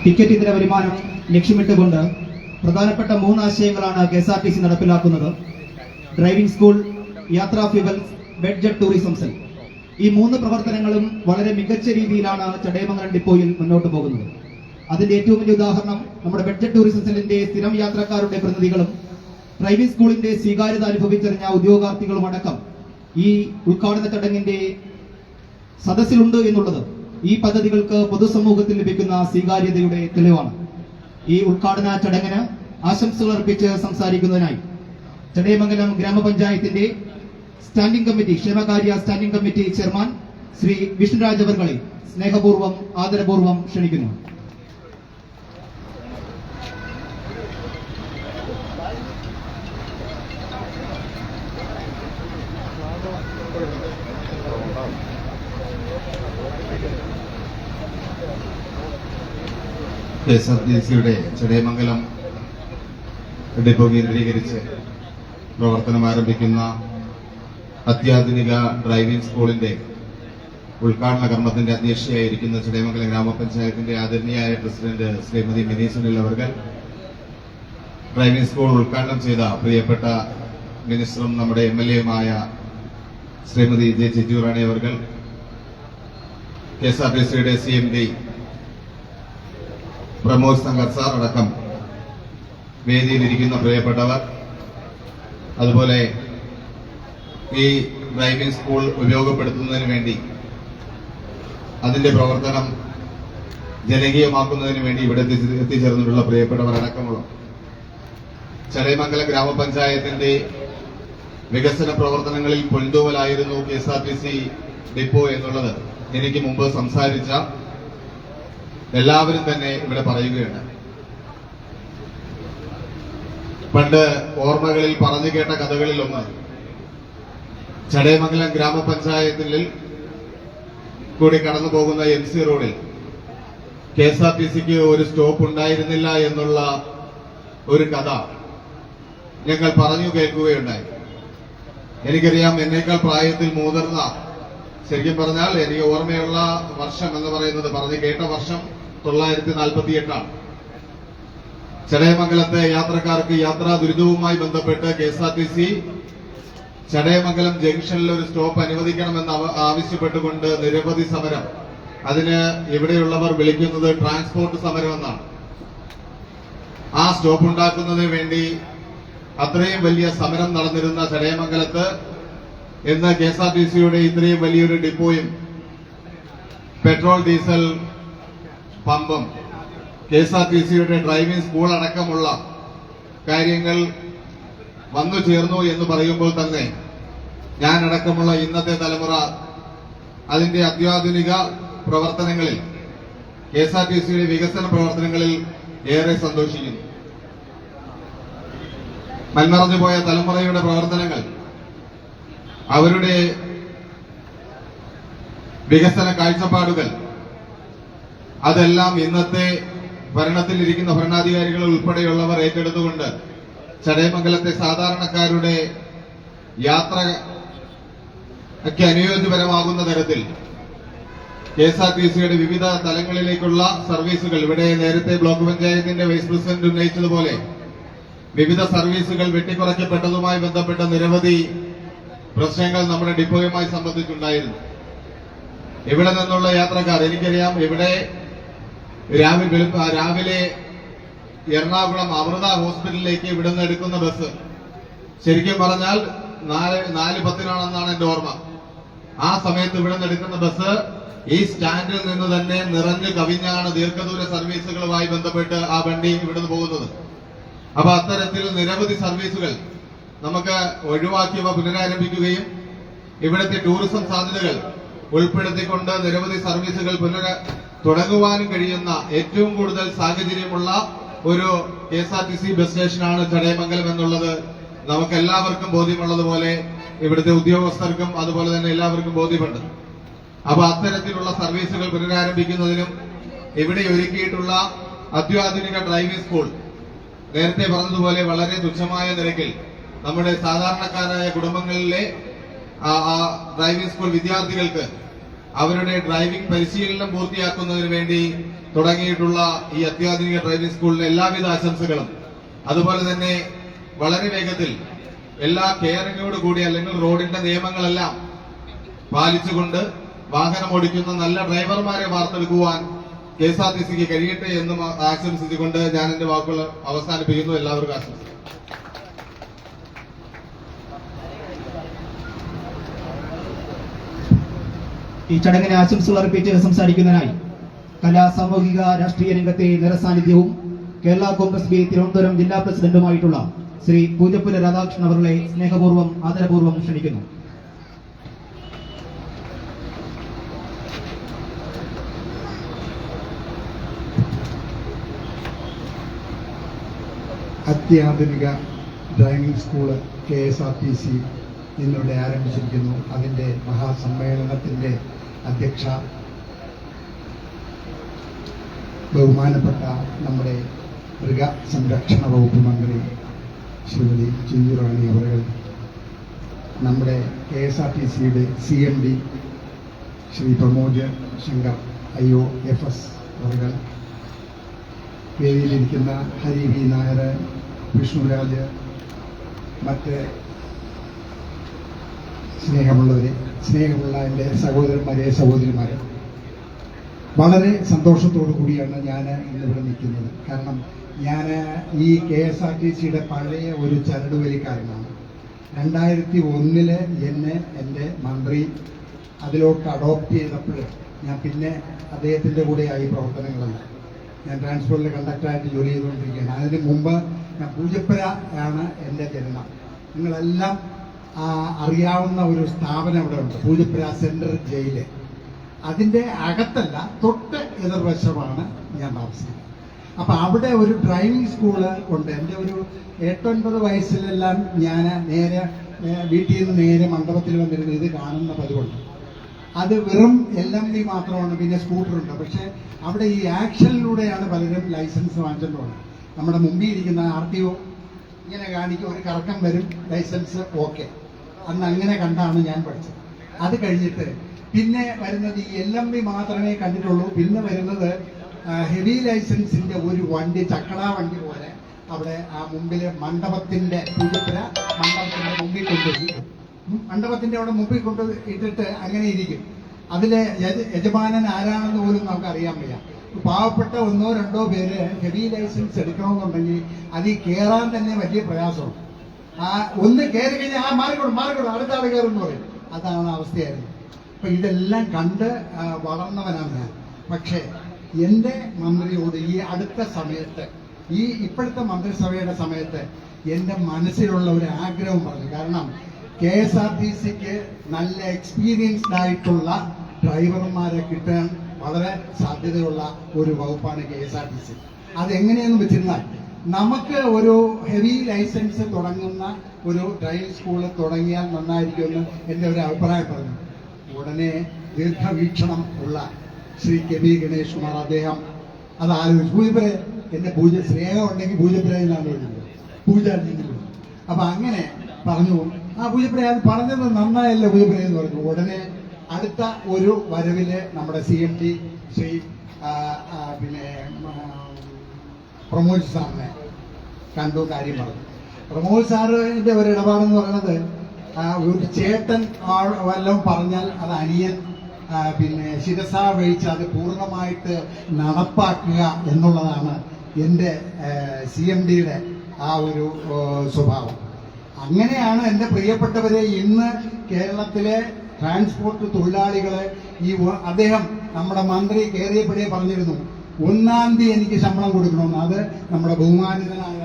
ടിക്കറ്റ് ഇതര വരുമാനം ലക്ഷ്യമിട്ടുകൊണ്ട് പ്രധാനപ്പെട്ട 3 ആശയങ്ങളാണ് KSRTC നടപ്പിലാക്കുന്നത്. ഡ്രൈവിംഗ് സ്കൂൾ, യാത്രാ ഫ്യൂവൽസ്, ബഡ്ജറ്റ് ടൂറിസം സെൽ. ഈ 3 പ്രവർത്തനങ്ങളും വളരെ മികച്ച രീതിയിലാണ് ചടയമംഗലം ഡിപ്പോയിൽ മുന്നോട്ട് പോകുന്നത്. അതിന്റെ ഏറ്റവും വലിയ ഉദാഹരണം നമ്മുടെ ബഡ്ജറ്റ് ടൂറിസം സെല്ലിന്റെ സ്ഥിരം യാത്രക്കാരുടെ പ്രതിനിധികളും ഡ്രൈവിംഗ് സ്കൂളിന്റെ സ്വീകാര്യത അനുഭവിച്ചറിഞ്ഞ ഉദ്യോഗാർത്ഥികളും അടക്കം ഈ ഉദ്ഘാടന ചടങ്ങിന്റെ സദസ്സിലുണ്ട് എന്നുള്ളത് ഈ പദ്ധതികൾക്ക് പൊതുസമൂഹത്തിൽ ലഭിക്കുന്ന സ്വീകാര്യതയുടെ തെളിവാണ്. ഈ ഉദ്ഘാടന ചടങ്ങിന് ആശംസകൾ അർപ്പിച്ച് സംസാരിക്കുന്നതിനായി ചടയമംഗലം ഗ്രാമപഞ്ചായത്തിന്റെ സ്റ്റാൻഡിംഗ് കമ്മിറ്റി ക്ഷേമകാര്യ standing committee chairman Shri Vishnuraj അവർകളെ സ്നേഹപൂർവ്വം ആദരപൂർവ്വം ക്ഷണിക്കുന്നു. KSRTCയുടെ ചടയമംഗലം ഡിപ്പോ കേന്ദ്രീകരിച്ച് പ്രവർത്തനം ആരംഭിക്കുന്ന അത്യാധുനിക ഡ്രൈവിംഗ് സ്കൂളിന്റെ ഉദ്ഘാടന കർമ്മത്തിന്റെ അധ്യക്ഷയായിരിക്കുന്ന ചടയമംഗലം ഗ്രാമപഞ്ചായത്തിന്റെ ആദരണീയായ പ്രസിഡന്റ് ശ്രീമതി മിനി സുനിൽ അവർ, ഡ്രൈവിംഗ് സ്കൂൾ ഉദ്ഘാടനം ചെയ്ത പ്രിയപ്പെട്ട മിനിസ്റ്ററും നമ്മുടെ MLAയുമായ ശ്രീമതി ജെ ചിറ്റൂറാണി അവർ, KSRTCയുടെ CMD പ്രമോദ് സംഗർ സാർ അടക്കം വേദിയിലിരിക്കുന്ന പ്രിയപ്പെട്ടവർ, അതുപോലെ ഈ ഡ്രൈവിംഗ് സ്കൂൾ ഉപയോഗപ്പെടുത്തുന്നതിന് വേണ്ടി അതിന്റെ പ്രവർത്തനം ജനകീയമാക്കുന്നതിന് വേണ്ടി ഇവിടെ എത്തിച്ചേർന്നിട്ടുള്ള പ്രിയപ്പെട്ടവർ അടക്കമുള്ള ചടയമംഗലം ഗ്രാമപഞ്ചായത്തിന്റെ വികസന പ്രവർത്തനങ്ങളിൽ പൊൻതൂവലായിരുന്നു KSRTC ഡിപ്പോ എന്നുള്ളത് എനിക്ക് മുമ്പ് സംസാരിച്ച എല്ലാവരും തന്നെ ഇവിടെ പറയുകയുണ്ട്. പണ്ട് ഓർമ്മകളിൽ പറഞ്ഞു കേട്ട കഥകളിലൊന്ന് ചടയമംഗലം ഗ്രാമപഞ്ചായത്തിൽ കൂടി കടന്നു പോകുന്ന MC റോഡിൽ KSRTCക്ക് ഒരു സ്റ്റോപ്പ് ഉണ്ടായിരുന്നില്ല എന്നുള്ള ഒരു കഥ ഞങ്ങൾ പറഞ്ഞു കേൾക്കുകയുണ്ടായി. എനിക്കറിയാം, എന്നേക്കാൾ പ്രായത്തിൽ മുതിർന്ന, ശരിക്കും പറഞ്ഞാൽ എനിക്ക് ഓർമ്മയുള്ള വർഷം എന്ന് പറയുന്നത് പറഞ്ഞു കേട്ട വർഷം 1948 ചടയമംഗലത്തെ യാത്രക്കാർക്ക് യാത്രാ ദുരിതവുമായി ബന്ധപ്പെട്ട് KSRTC ചടയമംഗലം ജംഗ്ഷനിൽ ഒരു സ്റ്റോപ്പ് അനുവദിക്കണമെന്ന് ആവശ്യപ്പെട്ടുകൊണ്ട് നിരവധി സമരം, അതിന് ഇവിടെയുള്ളവർ വിളിക്കുന്നത് ട്രാൻസ്പോർട്ട് സമരം എന്നാണ്. ആ സ്റ്റോപ്പ് ഉണ്ടാക്കുന്നതിന് വേണ്ടി അത്രയും വലിയ സമരം നടന്നിരുന്ന ചടയമംഗലത്ത് ഇന്ന് KSRTCയുടെ ഇത്രയും വലിയൊരു ഡിപ്പോയും പെട്രോൾ ഡീസൽ പമ്പും KSRTCയുടെ ഡ്രൈവിംഗ് സ്കൂൾ അടക്കമുള്ള കാര്യങ്ങൾ വന്നു ചേർന്നു എന്ന് പറയുമ്പോൾ തന്നെ ഞാനടക്കമുള്ള ഇന്നത്തെ തലമുറ അതിന്റെ അത്യാധുനിക പ്രവർത്തനങ്ങളിൽ, KSRTCയുടെ വികസന പ്രവർത്തനങ്ങളിൽ ഏറെ സന്തോഷിക്കുന്നു. മൺമറഞ്ഞു പോയ തലമുറയുടെ പ്രവർത്തനങ്ങൾ, അവരുടെ വികസന കാഴ്ചപ്പാടുകൾ, അതെല്ലാം ഇന്നത്തെ ഭരണത്തിലിരിക്കുന്ന ഭരണാധികാരികൾ ഉൾപ്പെടെയുള്ളവർ ഏറ്റെടുത്തുകൊണ്ട് ചടയമംഗലത്തെ സാധാരണക്കാരുടെ യാത്രയ്ക്ക് അനുയോജ്യപരമാകുന്ന തരത്തിൽ KSRTCയുടെ വിവിധ തലങ്ങളിലേക്കുള്ള സർവീസുകൾ, ഇവിടെ നേരത്തെ ബ്ലോക്ക് പഞ്ചായത്തിന്റെ വൈസ് പ്രസിഡന്റ് ഉന്നയിച്ചതുപോലെ വിവിധ സർവീസുകൾ വെട്ടിക്കുറയ്ക്കപ്പെട്ടതുമായി ബന്ധപ്പെട്ട നിരവധി പ്രശ്നങ്ങൾ നമ്മുടെ ഡിപ്പോയുമായി സംബന്ധിച്ചുണ്ടായിരുന്നു. ഇവിടെ നിന്നുള്ള യാത്രക്കാർ, എനിക്കറിയാം, ഇവിടെ രാവിലെ എറണാകുളം അമൃത ഹോസ്പിറ്റലിലേക്ക് ഇവിടെ നിന്ന് എടുക്കുന്ന ബസ് ശരിക്കും പറഞ്ഞാൽ 4:10 എന്റെ ഓർമ്മ. ആ സമയത്ത് ഇവിടെ നിന്ന് എടുക്കുന്ന ബസ് ഈ സ്റ്റാൻഡിൽ നിന്ന് തന്നെ നിറഞ്ഞു കവിഞ്ഞാണ് ദീർഘദൂര സർവീസുകളുമായി ബന്ധപ്പെട്ട് ആ വണ്ടി ഇവിടുന്ന് പോകുന്നത്. അപ്പൊ അത്തരത്തിൽ നിരവധി സർവീസുകൾ നമുക്ക് ഒഴിവാക്കിയവ പുനരാരംഭിക്കുകയും ഇവിടുത്തെ ടൂറിസം സാധ്യതകൾ ഉൾപ്പെടുത്തിക്കൊണ്ട് നിരവധി സർവീസുകൾ തുടങ്ങുവാനും കഴിയുന്ന ഏറ്റവും കൂടുതൽ സാഹചര്യമുള്ള ഒരു KSRTC ബസ് സ്റ്റേഷനാണ് ചടയമംഗലം എന്നുള്ളത് നമുക്ക് എല്ലാവർക്കും ബോധ്യമുള്ളതുപോലെ ഇവിടുത്തെ ഉദ്യോഗസ്ഥർക്കും അതുപോലെ തന്നെ എല്ലാവർക്കും ബോധ്യമുണ്ട്. അപ്പൊ അത്തരത്തിലുള്ള സർവീസുകൾ പുനരാരംഭിക്കുന്നതിനും ഇവിടെ ഒരുക്കിയിട്ടുള്ള അത്യാധുനിക ഡ്രൈവിംഗ് സ്കൂൾ, നേരത്തെ പറഞ്ഞതുപോലെ വളരെ തുച്ഛമായ നിരക്കിൽ നമ്മുടെ സാധാരണക്കാരായ കുടുംബങ്ങളിലെ ഡ്രൈവിംഗ് സ്കൂൾ വിദ്യാർത്ഥികൾക്ക് അവരുടെ ഡ്രൈവിംഗ് പരിശീലനം പൂർത്തിയാക്കുന്നതിന് വേണ്ടി തുടങ്ങിയിട്ടുള്ള ഈ അത്യാധുനിക ഡ്രൈവിംഗ് സ്കൂളിന് എല്ലാവിധ ആശംസകളും, അതുപോലെ തന്നെ വളരെ വേഗത്തിൽ എല്ലാ കെയറിങ്ങോട് കൂടി അല്ലെങ്കിൽ റോഡിന്റെ നിയമങ്ങളെല്ലാം പാലിച്ചുകൊണ്ട് വാഹനം ഓടിക്കുന്ന നല്ല ഡ്രൈവർമാരെ വാർത്തെടുക്കുവാൻ KSRTCക്ക് കഴിയട്ടെ എന്നും ആശംസിച്ചുകൊണ്ട് ഞാൻ എന്റെ വാക്കുകൾ അവസാനിപ്പിക്കുന്നു. എല്ലാവർക്കും ആശംസ. ഈ ചടങ്ങിന് ആശംസകൾ അർപ്പിച്ച് സംസാരിക്കുന്നതിനായി കലാ സാമൂഹിക രാഷ്ട്രീയ രംഗത്തെ നിറസാന്നിധ്യവും കേരള കോൺഗ്രസ് ബി തിരുവനന്തപുരം ജില്ലാ പ്രസിഡന്റുമായിട്ടുള്ള ശ്രീ പൂജപ്പുര രാധാകൃഷ്ണൻ അവരുടെ സ്നേഹപൂർവ്വം ആദരപൂർവ്വം ക്ഷണിക്കുന്നു. അത്യാധുനിക ഡ്രൈവിംഗ് സ്കൂള് KSRTC ഇന്നിവിടെ ആരംഭിച്ചിരിക്കുന്നു. അതിൻ്റെ മഹാസമ്മേളനത്തിൻ്റെ അധ്യക്ഷ ബഹുമാനപ്പെട്ട നമ്മുടെ മൃഗസംരക്ഷണ വകുപ്പ് മന്ത്രി ശ്രീമതി ചിഞ്ചുറാണി അവർ, നമ്മുടെ KSRTCയുടെ CMD ശ്രീ പ്രമോദ് ശങ്കർ IOFS അവർ, വേദിയിലിരിക്കുന്ന ഹരി വി നായർ, വിഷ്ണുരാജ്, മറ്റ് സ്നേഹമുള്ള എൻ്റെ സഹോദരന്മാരെ സഹോദരിമാരെ, വളരെ സന്തോഷത്തോടു കൂടിയാണ് ഞാൻ ഇന്നിവിടെ നിൽക്കുന്നത്. കാരണം ഞാൻ ഈ KSRTCയുടെ പഴയ ഒരു ചരടുവലിക്കാരനാണ്. 2001 എന്നെ എൻ്റെ മന്ത്രി അതിലോട്ട് അഡോപ്റ്റ് ചെയ്തപ്പോൾ ഞാൻ പിന്നെ അദ്ദേഹത്തിൻ്റെ കൂടെയായി പ്രവർത്തനങ്ങളല്ല. ഞാൻ ട്രാൻസ്പോർട്ടിലെ കണ്ടക്ടറായിട്ട് ജോലി ചെയ്തുകൊണ്ടിരിക്കുകയാണ്. അതിന് മുമ്പ് ഞാൻ പൂജപ്പുര ആണ് എൻ്റെ ജനനം. നിങ്ങളെല്ലാം അറിയാവുന്ന ഒരു സ്ഥാപനം അവിടെ ഉണ്ട്, പൂജപ്പുര സെൻട്രൽ ജയില്. അതിൻ്റെ അകത്തല്ല, തൊട്ട് എതിർവശമാണ് ഞാൻ താമസിക്കുന്നത്. അപ്പം അവിടെ ഒരു ഡ്രൈവിംഗ് സ്കൂള് ഉണ്ട്. എൻ്റെ ഒരു 8-9 വയസ്സിലെല്ലാം ഞാൻ നേരെ വീട്ടിൽ നിന്ന് നേരെ മണ്ഡപത്തിൽ വന്നിരുന്ന് ഇത് കാണുന്ന പതിവുണ്ട്. അത് വെറും LMD മാത്രമാണ്, പിന്നെ സ്കൂട്ടറുണ്ട്. പക്ഷേ അവിടെ ഈ ആക്ഷനിലൂടെയാണ് പലരും ലൈസൻസ് വാങ്ങിച്ചിട്ട് പോകുന്നത്. നമ്മുടെ മുമ്പിൽ ഇരിക്കുന്ന RTO ഇങ്ങനെ കാണിക്കും, ഒരു കറക്കം വരും, ലൈസൻസ് ഓക്കെ. അന്ന് അങ്ങനെ കണ്ടാണ് ഞാൻ പഠിച്ചത്. അത് കഴിഞ്ഞിട്ട് പിന്നെ വരുന്നത് ഈ LMD മാത്രമേ കണ്ടിട്ടുള്ളൂ. പിന്നെ വരുന്നത് ഹെവി ലൈസൻസിന്റെ ഒരു വണ്ടി, ചക്കട വണ്ടി പോലെ അവിടെ ആ മുമ്പില് മണ്ഡപത്തിന്റെ പൂജപ്പുര മണ്ഡപത്തിന്റെ മുമ്പിൽ കൊണ്ടുപോയി, മണ്ഡപത്തിന്റെ അവിടെ മുമ്പിൽ കൊണ്ട് ഇട്ടിട്ട് അങ്ങനെ ഇരിക്കും. അതിലെ യജമാനൻ ആരാണെന്ന് പോലും നമുക്ക് അറിയാൻ വയ്യ. പാവപ്പെട്ട 1-2 പേര് ഹെവി ലൈസൻസ് എടുക്കണമെന്നുണ്ടെങ്കിൽ അതിൽ കയറാൻ തന്നെ വലിയ പ്രയാസമാണ്. ഒന്ന് കയറി കഴിഞ്ഞാൽ മാറിക്കൊടും അടുത്ത ആൾ കയറുമെന്ന് പറയും. അതാണ് അവസ്ഥയായിരുന്നു. അപ്പൊ ഇതെല്ലാം കണ്ട് വളർന്നവനാണ് ഞാൻ. പക്ഷേ എൻ്റെ മന്ത്രിയോട് ഈ അടുത്ത സമയത്ത്, ഈ ഇപ്പോഴത്തെ മന്ത്രിസഭയുടെ സമയത്ത് എൻ്റെ മനസ്സിലുള്ള ഒരു ആഗ്രഹം പറഞ്ഞു. കാരണം KSRTCക്ക് നല്ല എക്സ്പീരിയൻസ്ഡ് ആയിട്ടുള്ള ഡ്രൈവർമാരെ കിട്ടാൻ വളരെ സാധ്യതയുള്ള ഒരു വകുപ്പാണ് KSRTC. അതെങ്ങനെയെന്ന് വെച്ചിരുന്നാൽ, നമുക്ക് ഒരു ഹെവി ലൈസൻസ് തുടങ്ങുന്ന ഒരു ഡ്രൈവിംഗ് സ്കൂള് തുടങ്ങിയാൽ നന്നായിരിക്കുമെന്ന് എൻ്റെ ഒരു അഭിപ്രായം പറഞ്ഞു. ഉടനെ ദീർഘവീക്ഷണം ഉള്ള ശ്രീ KB ഗണേഷ് കുമാർ അദ്ദേഹം അത് ആലോചിച്ചു. പൂജപ്പുര എൻ്റെ സ്നേഹം ഉണ്ടെങ്കിൽ പൂജപ്പുരയിലാണ് വിളിക്കുന്നത്, പൂജാരിയിൽ. അപ്പൊ അങ്ങനെ പറഞ്ഞു, പൂജപ്പുര അത് പറഞ്ഞത് നന്നായല്ലോ പൂജപ്പുര എന്ന് പറഞ്ഞു. ഉടനെ അടുത്ത ഒരു വരവില് നമ്മുടെ CMD ശ്രീ പ്രമോദ് സാറിനെ കണ്ടു, കാര്യം പറഞ്ഞു. പ്രമോദ് സാറിന്റെ ഒരു ഇടപാടെന്ന് പറയുന്നത്, ഒരു ചേട്ടൻ വല്ലതും പറഞ്ഞാൽ അത് അനിയൻ ശിരസ വഹിച്ച് അത് പൂർണ്ണമായിട്ട് നടപ്പാക്കുക എന്നുള്ളതാണ് എൻ്റെ CMDയുടെ ആ ഒരു സ്വഭാവം. അങ്ങനെയാണ് എൻ്റെ പ്രിയപ്പെട്ടവരെ ഇന്ന് കേരളത്തിലെ ട്രാൻസ്പോർട്ട് തൊഴിലാളികളെ അദ്ദേഹം നമ്മുടെ മന്ത്രി കയറിയപ്പോഴേ പറഞ്ഞിരുന്നു, 1-ാം തീയതി എനിക്ക് ശമ്പളം കൊടുക്കണമെന്ന്. അത് നമ്മുടെ ബഹുമാനിതനായ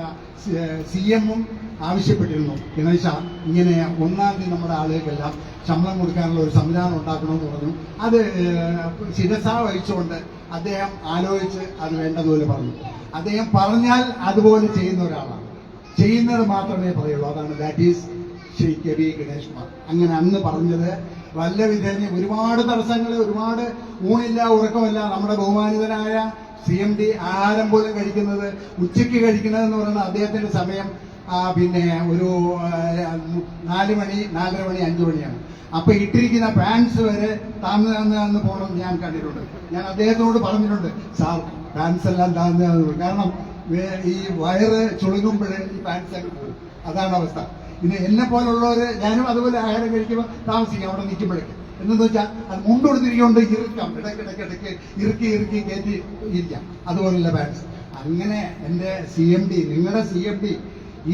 CM-ഉം ആവശ്യപ്പെട്ടിരുന്നു. ഗണേശ, ഇങ്ങനെ 1-ാം തീയതി നമ്മുടെ ആളുകൾക്കെല്ലാം ശമ്പളം കൊടുക്കാനുള്ള ഒരു സംവിധാനം ഉണ്ടാക്കണമെന്ന് പറഞ്ഞു. അത് ശിരസ വഹിച്ചുകൊണ്ട് അദ്ദേഹം ആലോചിച്ച് അത് വേണ്ടതുപോലെ പറഞ്ഞു. അദ്ദേഹം പറഞ്ഞാൽ അതുപോലെ ചെയ്യുന്ന ഒരാളാണ്, ചെയ്യുന്നത് മാത്രമേ പറയുള്ളൂ. അതാണ് that is Shri KB Ganesh Kumar. അങ്ങനെ അന്ന് പറഞ്ഞത് വല്ല വിധേന ഒരുപാട് തടസ്സങ്ങൾ, ഒരുപാട് ഊണില്ല ഉറക്കമില്ല. നമ്മുടെ ബഹുമാനിതനായ CMD ആഹാരം പോലും കഴിക്കുന്നത്, ഉച്ചയ്ക്ക് കഴിക്കുന്നതെന്ന് പറയുന്നത് അദ്ദേഹത്തിന്റെ സമയം ഒരു 4 മണി, 4:30 മണി, 5 മണിയാണ്. അപ്പൊ ഇട്ടിരിക്കുന്ന പാൻസ് വരെ താന്ന് പോകണം ഞാൻ കണ്ടിട്ടുണ്ട്. ഞാൻ അദ്ദേഹത്തോട് പറഞ്ഞിട്ടുണ്ട്, സാർ പാൻസ് എല്ലാം താന്ന്. കാരണം ഈ വയറ് ചുളുങ്ങുമ്പോഴേ ഈ പാൻസ് അങ്ങ് പോകും. അതാണ് അവസ്ഥ. ഇത് എന്നെ പോലുള്ളവര്, ഞാനും അതുപോലെ ആഹാരം കഴിക്കുമ്പോൾ താമസിക്കാം അവിടെ നിൽക്കുമ്പോഴേക്ക്. എന്നു വെച്ചാൽ അത് മുണ്ടുകൊടുത്തിരിക്കൊണ്ട് ഇറുക്കാം, ഇടയ്ക്കിടയ്ക്ക് ഇറുക്കി കയറ്റി ഇരിക്കാം. അതുപോലുള്ള പാൻസ്. അങ്ങനെ എൻ്റെ CMD, നിങ്ങളുടെ CMD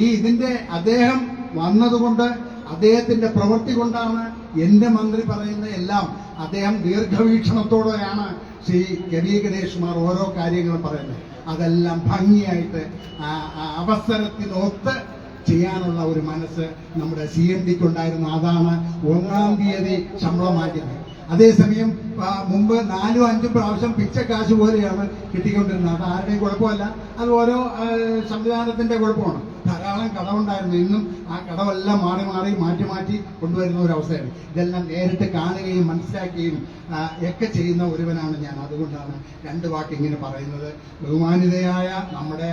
ഇതിന്റെ അദ്ദേഹം വന്നതുകൊണ്ട്, അദ്ദേഹത്തിന്റെ പ്രവൃത്തി കൊണ്ടാണ് എന്റെ മന്ത്രി പറയുന്ന എല്ലാം അദ്ദേഹം ദീർഘവീക്ഷണത്തോടെയാണ് ശ്രീ KB ഗണേഷ് കുമാർ ഓരോ കാര്യങ്ങളും പറയുന്നത്. അതെല്ലാം ഭംഗിയായിട്ട് അവസരത്തിനൊത്ത് ചെയ്യാനുള്ള ഒരു മനസ്സ് നമ്മുടെ CMDക്ക് ഉണ്ടായിരുന്നു. അതാണ് 1-ാം തീയതി ശമ്പളമാക്കിയത്. അതേസമയം മുമ്പ് 4-5 പ്രാവശ്യം പിച്ചക്കാശ് പോലെയാണ് കിട്ടിക്കൊണ്ടിരുന്നത്. അത് ആരുടെയും കുഴപ്പമല്ല, അത് ഓരോ സംവിധാനത്തിന്റെ കുഴപ്പമാണ്. ധാരാളം കടമുണ്ടായിരുന്നു. ഇന്നും ആ കടമെല്ലാം മാറ്റി കൊണ്ടുവരുന്ന ഒരു അവസ്ഥയാണ്. ഇതെല്ലാം നേരിട്ട് കാണുകയും മനസ്സിലാക്കുകയും ഒക്കെ ചെയ്യുന്ന ഒരുവനാണ് ഞാൻ. അതുകൊണ്ടാണ് 2 വാക്ക് ഇങ്ങനെ പറയുന്നത്. ബഹുമാനിതയായ നമ്മുടെ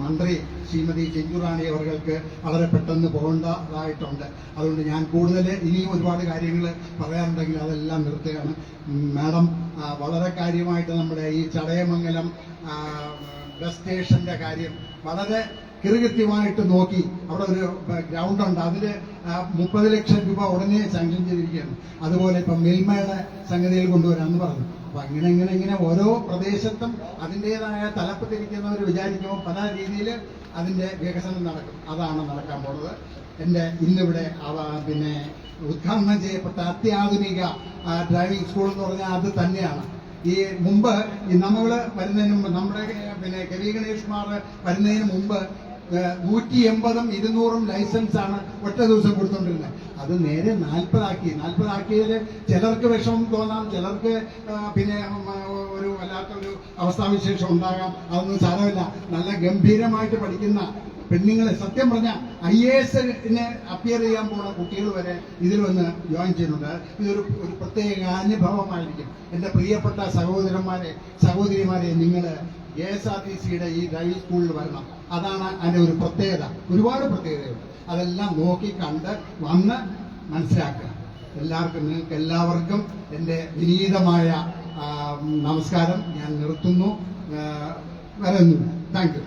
മന്ത്രി ശ്രീമതി ചെഞ്ചുറാണി അവർക്ക് വളരെ പെട്ടെന്ന് പോകേണ്ടതായിട്ടുണ്ട്. അതുകൊണ്ട് ഞാൻ കൂടുതൽ ഇനിയും ഒരുപാട് കാര്യങ്ങൾ പറയാനുണ്ടെങ്കിൽ അതെല്ലാം നിർത്തുകയാണ്. മാഡം വളരെ കാര്യമായിട്ട് നമ്മുടെ ഈ ചടയമംഗലം ബസ് സ്റ്റേഷന്റെ കാര്യം വളരെ കൃത്യമായിട്ട് നോക്കി. അവിടെ ഒരു ഗ്രൗണ്ട് ഉണ്ട്, അതിന് 30 ലക്ഷം രൂപ ഉടനെ സാങ്ഷൻ ചെയ്തിരിക്കുകയാണ്. അതുപോലെ ഇപ്പം മിൽമയുടെ സംഗതിയിൽ കൊണ്ടുവരാമെന്ന് പറഞ്ഞു. അപ്പൊ ഇങ്ങനെ ഓരോ പ്രദേശത്തും അതിൻ്റെതായ തലപ്പത്തിരിക്കുന്നവർ വിചാരിക്കുമ്പോൾ പല രീതിയിൽ അതിന്റെ വികസനം നടക്കും. അതാണ് നടക്കാൻ പോകുന്നത്. എൻ്റെ ഇന്നിവിടെ ഉദ്ഘാടനം ചെയ്യപ്പെട്ട അത്യാധുനിക ഡ്രൈവിംഗ് സ്കൂൾ എന്ന് പറഞ്ഞാൽ അത് തന്നെയാണ്. ഈ മുമ്പ് നമ്മൾ വരുന്നതിന് മുമ്പ് നമ്മുടെ കവി ഗണേഷ് കുമാർ വരുന്നതിന് മുമ്പ് 180-ഉം 200-ഉം ലൈസൻസാണ് ഒറ്റ ദിവസം കൊടുത്തോണ്ടിരുന്നത്. അത് നേരെ 40 ആക്കിയതിൽ ചിലർക്ക് വിഷമം തോന്നാം, ചിലർക്ക് ഒരു വല്ലാത്തൊരു അവസ്ഥാവിശേഷം ഉണ്ടാകാം. അതൊന്നും സാരമില്ല. നല്ല ഗംഭീരമായിട്ട് പഠിക്കുന്ന പെണ്ണുങ്ങളെ, സത്യം പറഞ്ഞാൽ IAS-ന് അപ്പിയർ ചെയ്യാൻ പോകുന്ന കുട്ടികൾ വരെ ഇതിൽ വന്ന് ജോയിൻ ചെയ്യുന്നുണ്ട്. ഇതൊരു പ്രത്യേക അനുഭവമായിരിക്കും. എൻ്റെ പ്രിയപ്പെട്ട സഹോദരിമാരെ നിങ്ങൾ KSRTCയുടെ ഈ ഡ്രൈവിംഗ് സ്കൂളിൽ വരണം. അതാണ് അതിൻ്റെ ഒരു പ്രത്യേകത. ഒരുപാട് പ്രത്യേകതയുണ്ട്. അതെല്ലാം നോക്കി കണ്ട് വന്ന് മനസ്സിലാക്കുക. നിങ്ങൾക്ക് എല്ലാവർക്കും എൻ്റെ വിനീതമായ നമസ്കാരം. ഞാൻ നിർത്തുന്നു. വരുന്നു. Thank you.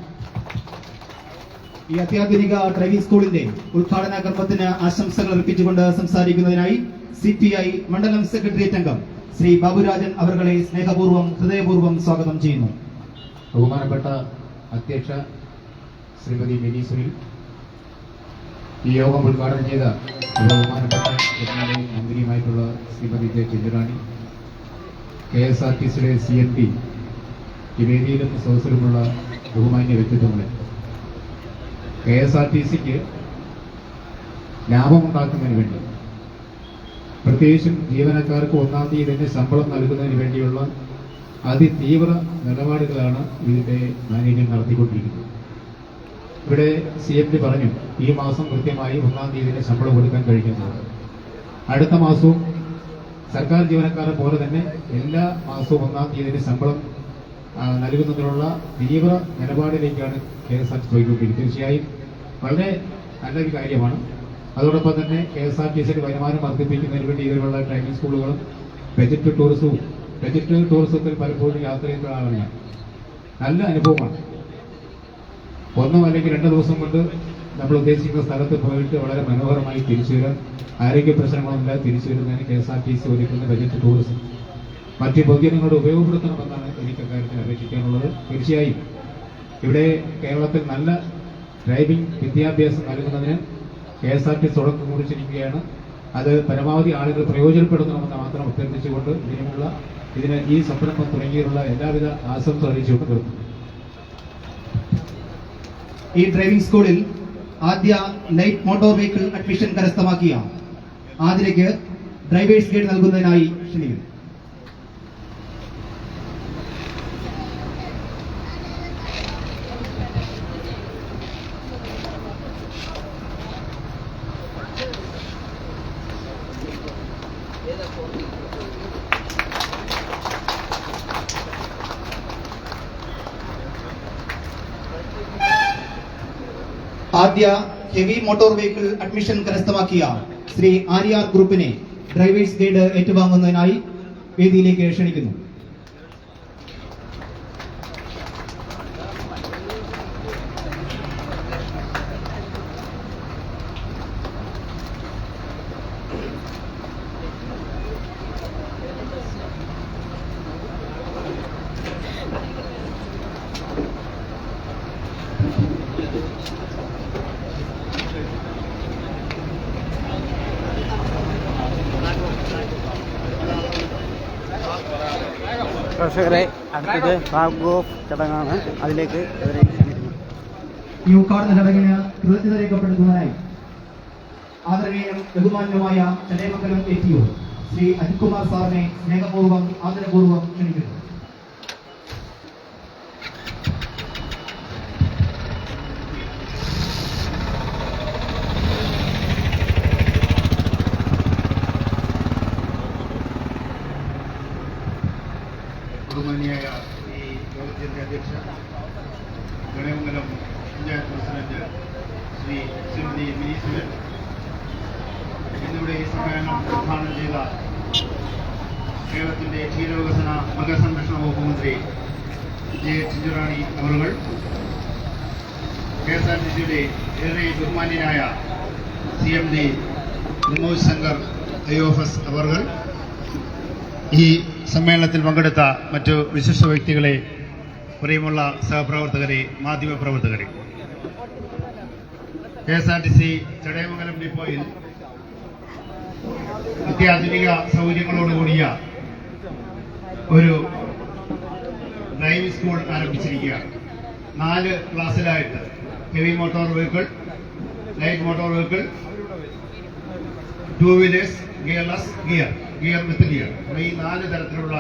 ഈ അത്യാധുനിക ഡ്രൈവിംഗ് സ്കൂളിന്റെ ഉദ്ഘാടന കർമ്മത്തിന് ആശംസകൾ അർപ്പിച്ചുകൊണ്ട് സംസാരിക്കുന്നതിനായി CPI മണ്ഡലം സെക്രട്ടേറിയറ്റ് അംഗം ശ്രീ ബാബുരാജൻ അവരെ സ്നേഹപൂർവ്വം ഹൃദയപൂർവ്വം സ്വാഗതം ചെയ്യുന്നു. ബഹുമാനപ്പെട്ട അധ്യക്ഷ ശ്രീമതി മിനി സുനിൽ, ഈ യോഗം ഉദ്ഘാടനം ചെയ്ത ബഹുമാനപ്പെട്ട മന്ത്രിയുമായിട്ടുള്ള ശ്രീമതി ചെഞ്ചുറാണി, KSRTCയുടെ CMD, ഈ വേദിയിലും സദസ്സിലുമുള്ള ബഹുമാന്യ വ്യക്തിത്വങ്ങളെ, KSRTCക്ക് ലാഭമുണ്ടാക്കുന്നതിന് വേണ്ടി, പ്രത്യേകിച്ചും ജീവനക്കാർക്ക് 1-ാം തീയതി തന്നെ ശമ്പളം നൽകുന്നതിന് വേണ്ടിയുള്ള അതിതീവ്ര നിലപാടുകളാണ് ഇതിന്റെ മാനേജ്മെന്റ് നടത്തിക്കൊണ്ടിരിക്കുന്നത്. ഇവിടെ CMD പറഞ്ഞു ഈ മാസം കൃത്യമായി 1-ാം തീയതി ശമ്പളം കൊടുക്കാൻ കഴിയുന്നത്. അടുത്ത മാസവും സർക്കാർ ജീവനക്കാരെ പോലെ തന്നെ എല്ലാ മാസവും 1-ാം തീയതി ശമ്പളം നൽകുന്നതിനുള്ള തീവ്ര നിലപാടിലേക്കാണ് KSRTC പോയിക്കൊണ്ടിരിക്കുന്നത്. തീർച്ചയായും വളരെ നല്ലൊരു കാര്യമാണ്. അതോടൊപ്പം തന്നെ KSRTCയുടെ വരുമാനം വർദ്ധിപ്പിക്കുന്നതിന് വേണ്ടി ഇതിലുള്ള ട്രെയിനിങ് സ്കൂളുകളും ബജറ്റ് ടൂറിസത്തിൽ പലപ്പോഴും യാത്ര ചെയ്യുന്ന ആളാണ് ഞാൻ. നല്ല അനുഭവമാണ്. 1 അല്ലെങ്കിൽ 2 ദിവസം കൊണ്ട് നമ്മൾ ഉദ്ദേശിക്കുന്ന സ്ഥലത്ത് പോയിട്ട് വളരെ മനോഹരമായി തിരിച്ചു വരാൻ, ആരോഗ്യ പ്രശ്നങ്ങളൊന്നുമില്ലാതെ തിരിച്ചു വരുന്നതിന് KSRTC ഒരുക്കുന്ന ബജറ്റ് ടൂറിസം മറ്റ് പൊതുജനങ്ങളോട് ഉപയോഗപ്പെടുത്തണമെന്നാണ് എനിക്ക് അക്കാര്യത്തിൽ അപേക്ഷിക്കാനുള്ളത്. തീർച്ചയായും ഇവിടെ കേരളത്തിൽ നല്ല ഡ്രൈവിംഗ് വിദ്യാഭ്യാസം നൽകുന്നതിന് KSRTC തുടക്കം കുറിച്ചിരിക്കുകയാണ്. അത് പരമാവധി ആളുകൾ പ്രയോജനപ്പെടുത്തണമെന്ന് മാത്രം അഭ്യർത്ഥിച്ചുകൊണ്ട് ഇതിന് ഈ സംരംഭം തുടങ്ങിയുള്ള എല്ലാവിധ ആശംസ അറിയിച്ചുകൊണ്ട് നിർത്തുന്നു. ഈ ഡ്രൈവിംഗ് സ്കൂളിൽ ആദ്യ ലൈറ്റ് മോട്ടോർ വെഹിക്കിൾ അഡ്മിഷൻ കരസ്ഥമാക്കിയ ആതിരയ്ക്ക് ഡ്രൈവേഴ്സ് ഗൈഡ് നൽകുന്നതിനായി ക്ഷണിക്കുന്നു. ആദ്യ ഹെവി മോട്ടോർ വെഹിക്കിൾ അഡ്മിഷൻ കരസ്ഥമാക്കിയ ശ്രീ ആര്യാർ ഗ്രൂപ്പിനെ ഡ്രൈവേഴ്സ് ഗൈഡ് ഏറ്റുവാങ്ങുന്നതിനായി വേദിയിലേക്ക് ക്ഷണിക്കുന്നു. പ്രേക്ഷകരെ അടുത്തത് ഫ്ലാഗ് ഓഫ് ചടങ്ങാണ്. അതിലേക്ക് ഇവരെ ക്ഷണിക്കുന്നു. ഈ ഉദ്ഘാടന ചടങ്ങിന് കൃതജ്ഞത രേഖപ്പെടുത്തുന്നതിനായി ആദരണീയനും ബഹുമാന്യമായ ചടയമംഗലം എത്തിയോ ശ്രീ അജിത്കുമാർ സാറിനെ സ്നേഹപൂർവ്വം ആദരപൂർവ്വം ക്ഷണിക്കുന്നു. ബഹുമാനിയായ ഈ യോഗത്തിന്റെ അധ്യക്ഷ ചടയമംഗലം പഞ്ചായത്ത് പ്രസിഡന്റ് ശ്രീ ശ്രീമതി മിനി, ഇന്നിവിടെ ഈ സമ്മേളനം ഉദ്ഘാടനം ചെയ്ത കേരളത്തിന്റെ ക്ഷീരവികസന മൃഗസംരക്ഷണ വകുപ്പ് മന്ത്രി ജെ ചിഞ്ചുറാണി അവറുകൾ, KSRTCയുടെ ഏറെ ബഹുമാന്യനായ CMD വിനോദ് ശങ്കർ IOFS അവറുകൾ, ഈ സമ്മേളനത്തിൽ പങ്കെടുത്ത മറ്റു വിശിഷ്ട വ്യക്തികളെ, പ്രിയമുള്ള സഹപ്രവർത്തകരെ, മാധ്യമപ്രവർത്തകരെ, KSRTC ചടയമംഗലം ഡിപ്പോയിൽ അത്യാധുനിക സൗകര്യങ്ങളോടുകൂടിയ ഒരു ഡ്രൈവിംഗ് സ്കൂൾ ആരംഭിച്ചിരിക്കുകയാണ്. 4 ക്ലാസ്സിലായിട്ട് heavy motor vehicle, light motor vehicle, 2 wheelers, gearless, gear with gear, ഈ 4 തരത്തിലുള്ള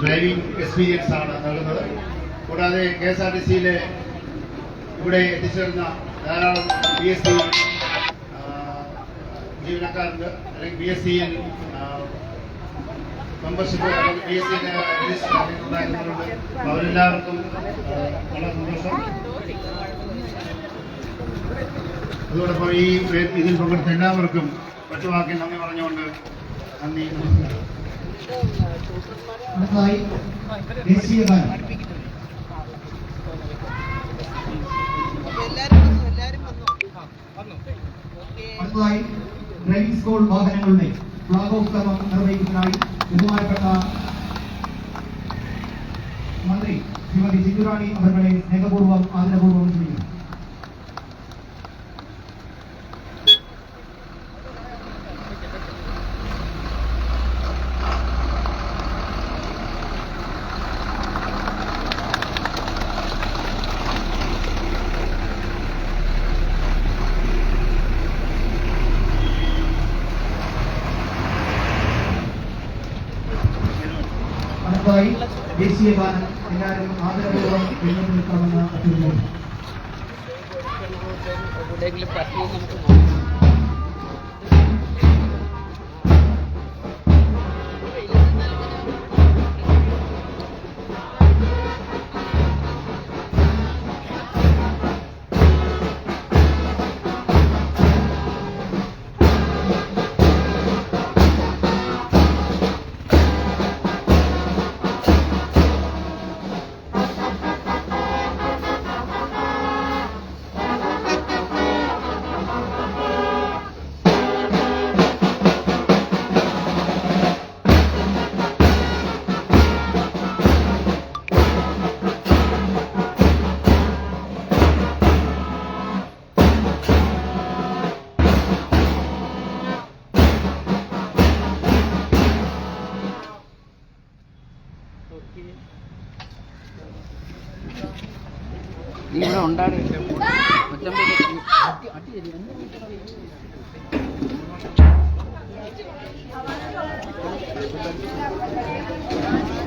ഡ്രൈവിംഗ് എക്സ്പീരിയൻസ് ആണ് നൽകുന്നത്. കൂടാതെ KSRTCയിലെ ഇവിടെ എത്തിച്ചേർന്ന ധാരാളം PSC ജീവനക്കാരുണ്ട്, അല്ലെങ്കിൽ PSCയിൽ മെമ്പർഷിപ്പ്, PSCയിൽ ഉണ്ടായിരുന്നവരുണ്ട്. അവരെല്ലാവർക്കും വളരെ സന്തോഷം. അതോടൊപ്പം ഈ ഇതിൽ പങ്കെടുത്ത എല്ലാവർക്കും ഒറ്റവാക്കിൽ നന്ദി പറഞ്ഞുകൊണ്ട് നന്ദി, നമസ്കാരം. അടുത്തതായി ദേശീയ ഗാനം. അടുത്തതായി ഡ്രൈവിംഗ് സ്കൂൾ വാഹനങ്ങളുടെ ഫ്ലാഗ് ഓഫ് കർമ്മം നിർവഹിക്കുന്നതിനായി ബഹുമാനപ്പെട്ട മന്ത്രി ശ്രീമതി ചിഞ്ചുറാണി അവരുടെ സ്നേഹപൂർവ്വം ആദരപൂർവ്വം ക്ഷണിക്കുന്നു. അടുത്തതായി ദേശീയ ഗാനം എല്ലാവരും ആദരപൂർവ്വം എഴുന്നേറ്റ് നിൽക്കണമെന്ന് അഭ്യർത്ഥിക്കുന്നു. ഇവിടെ ഉണ്ടാടി Thank you.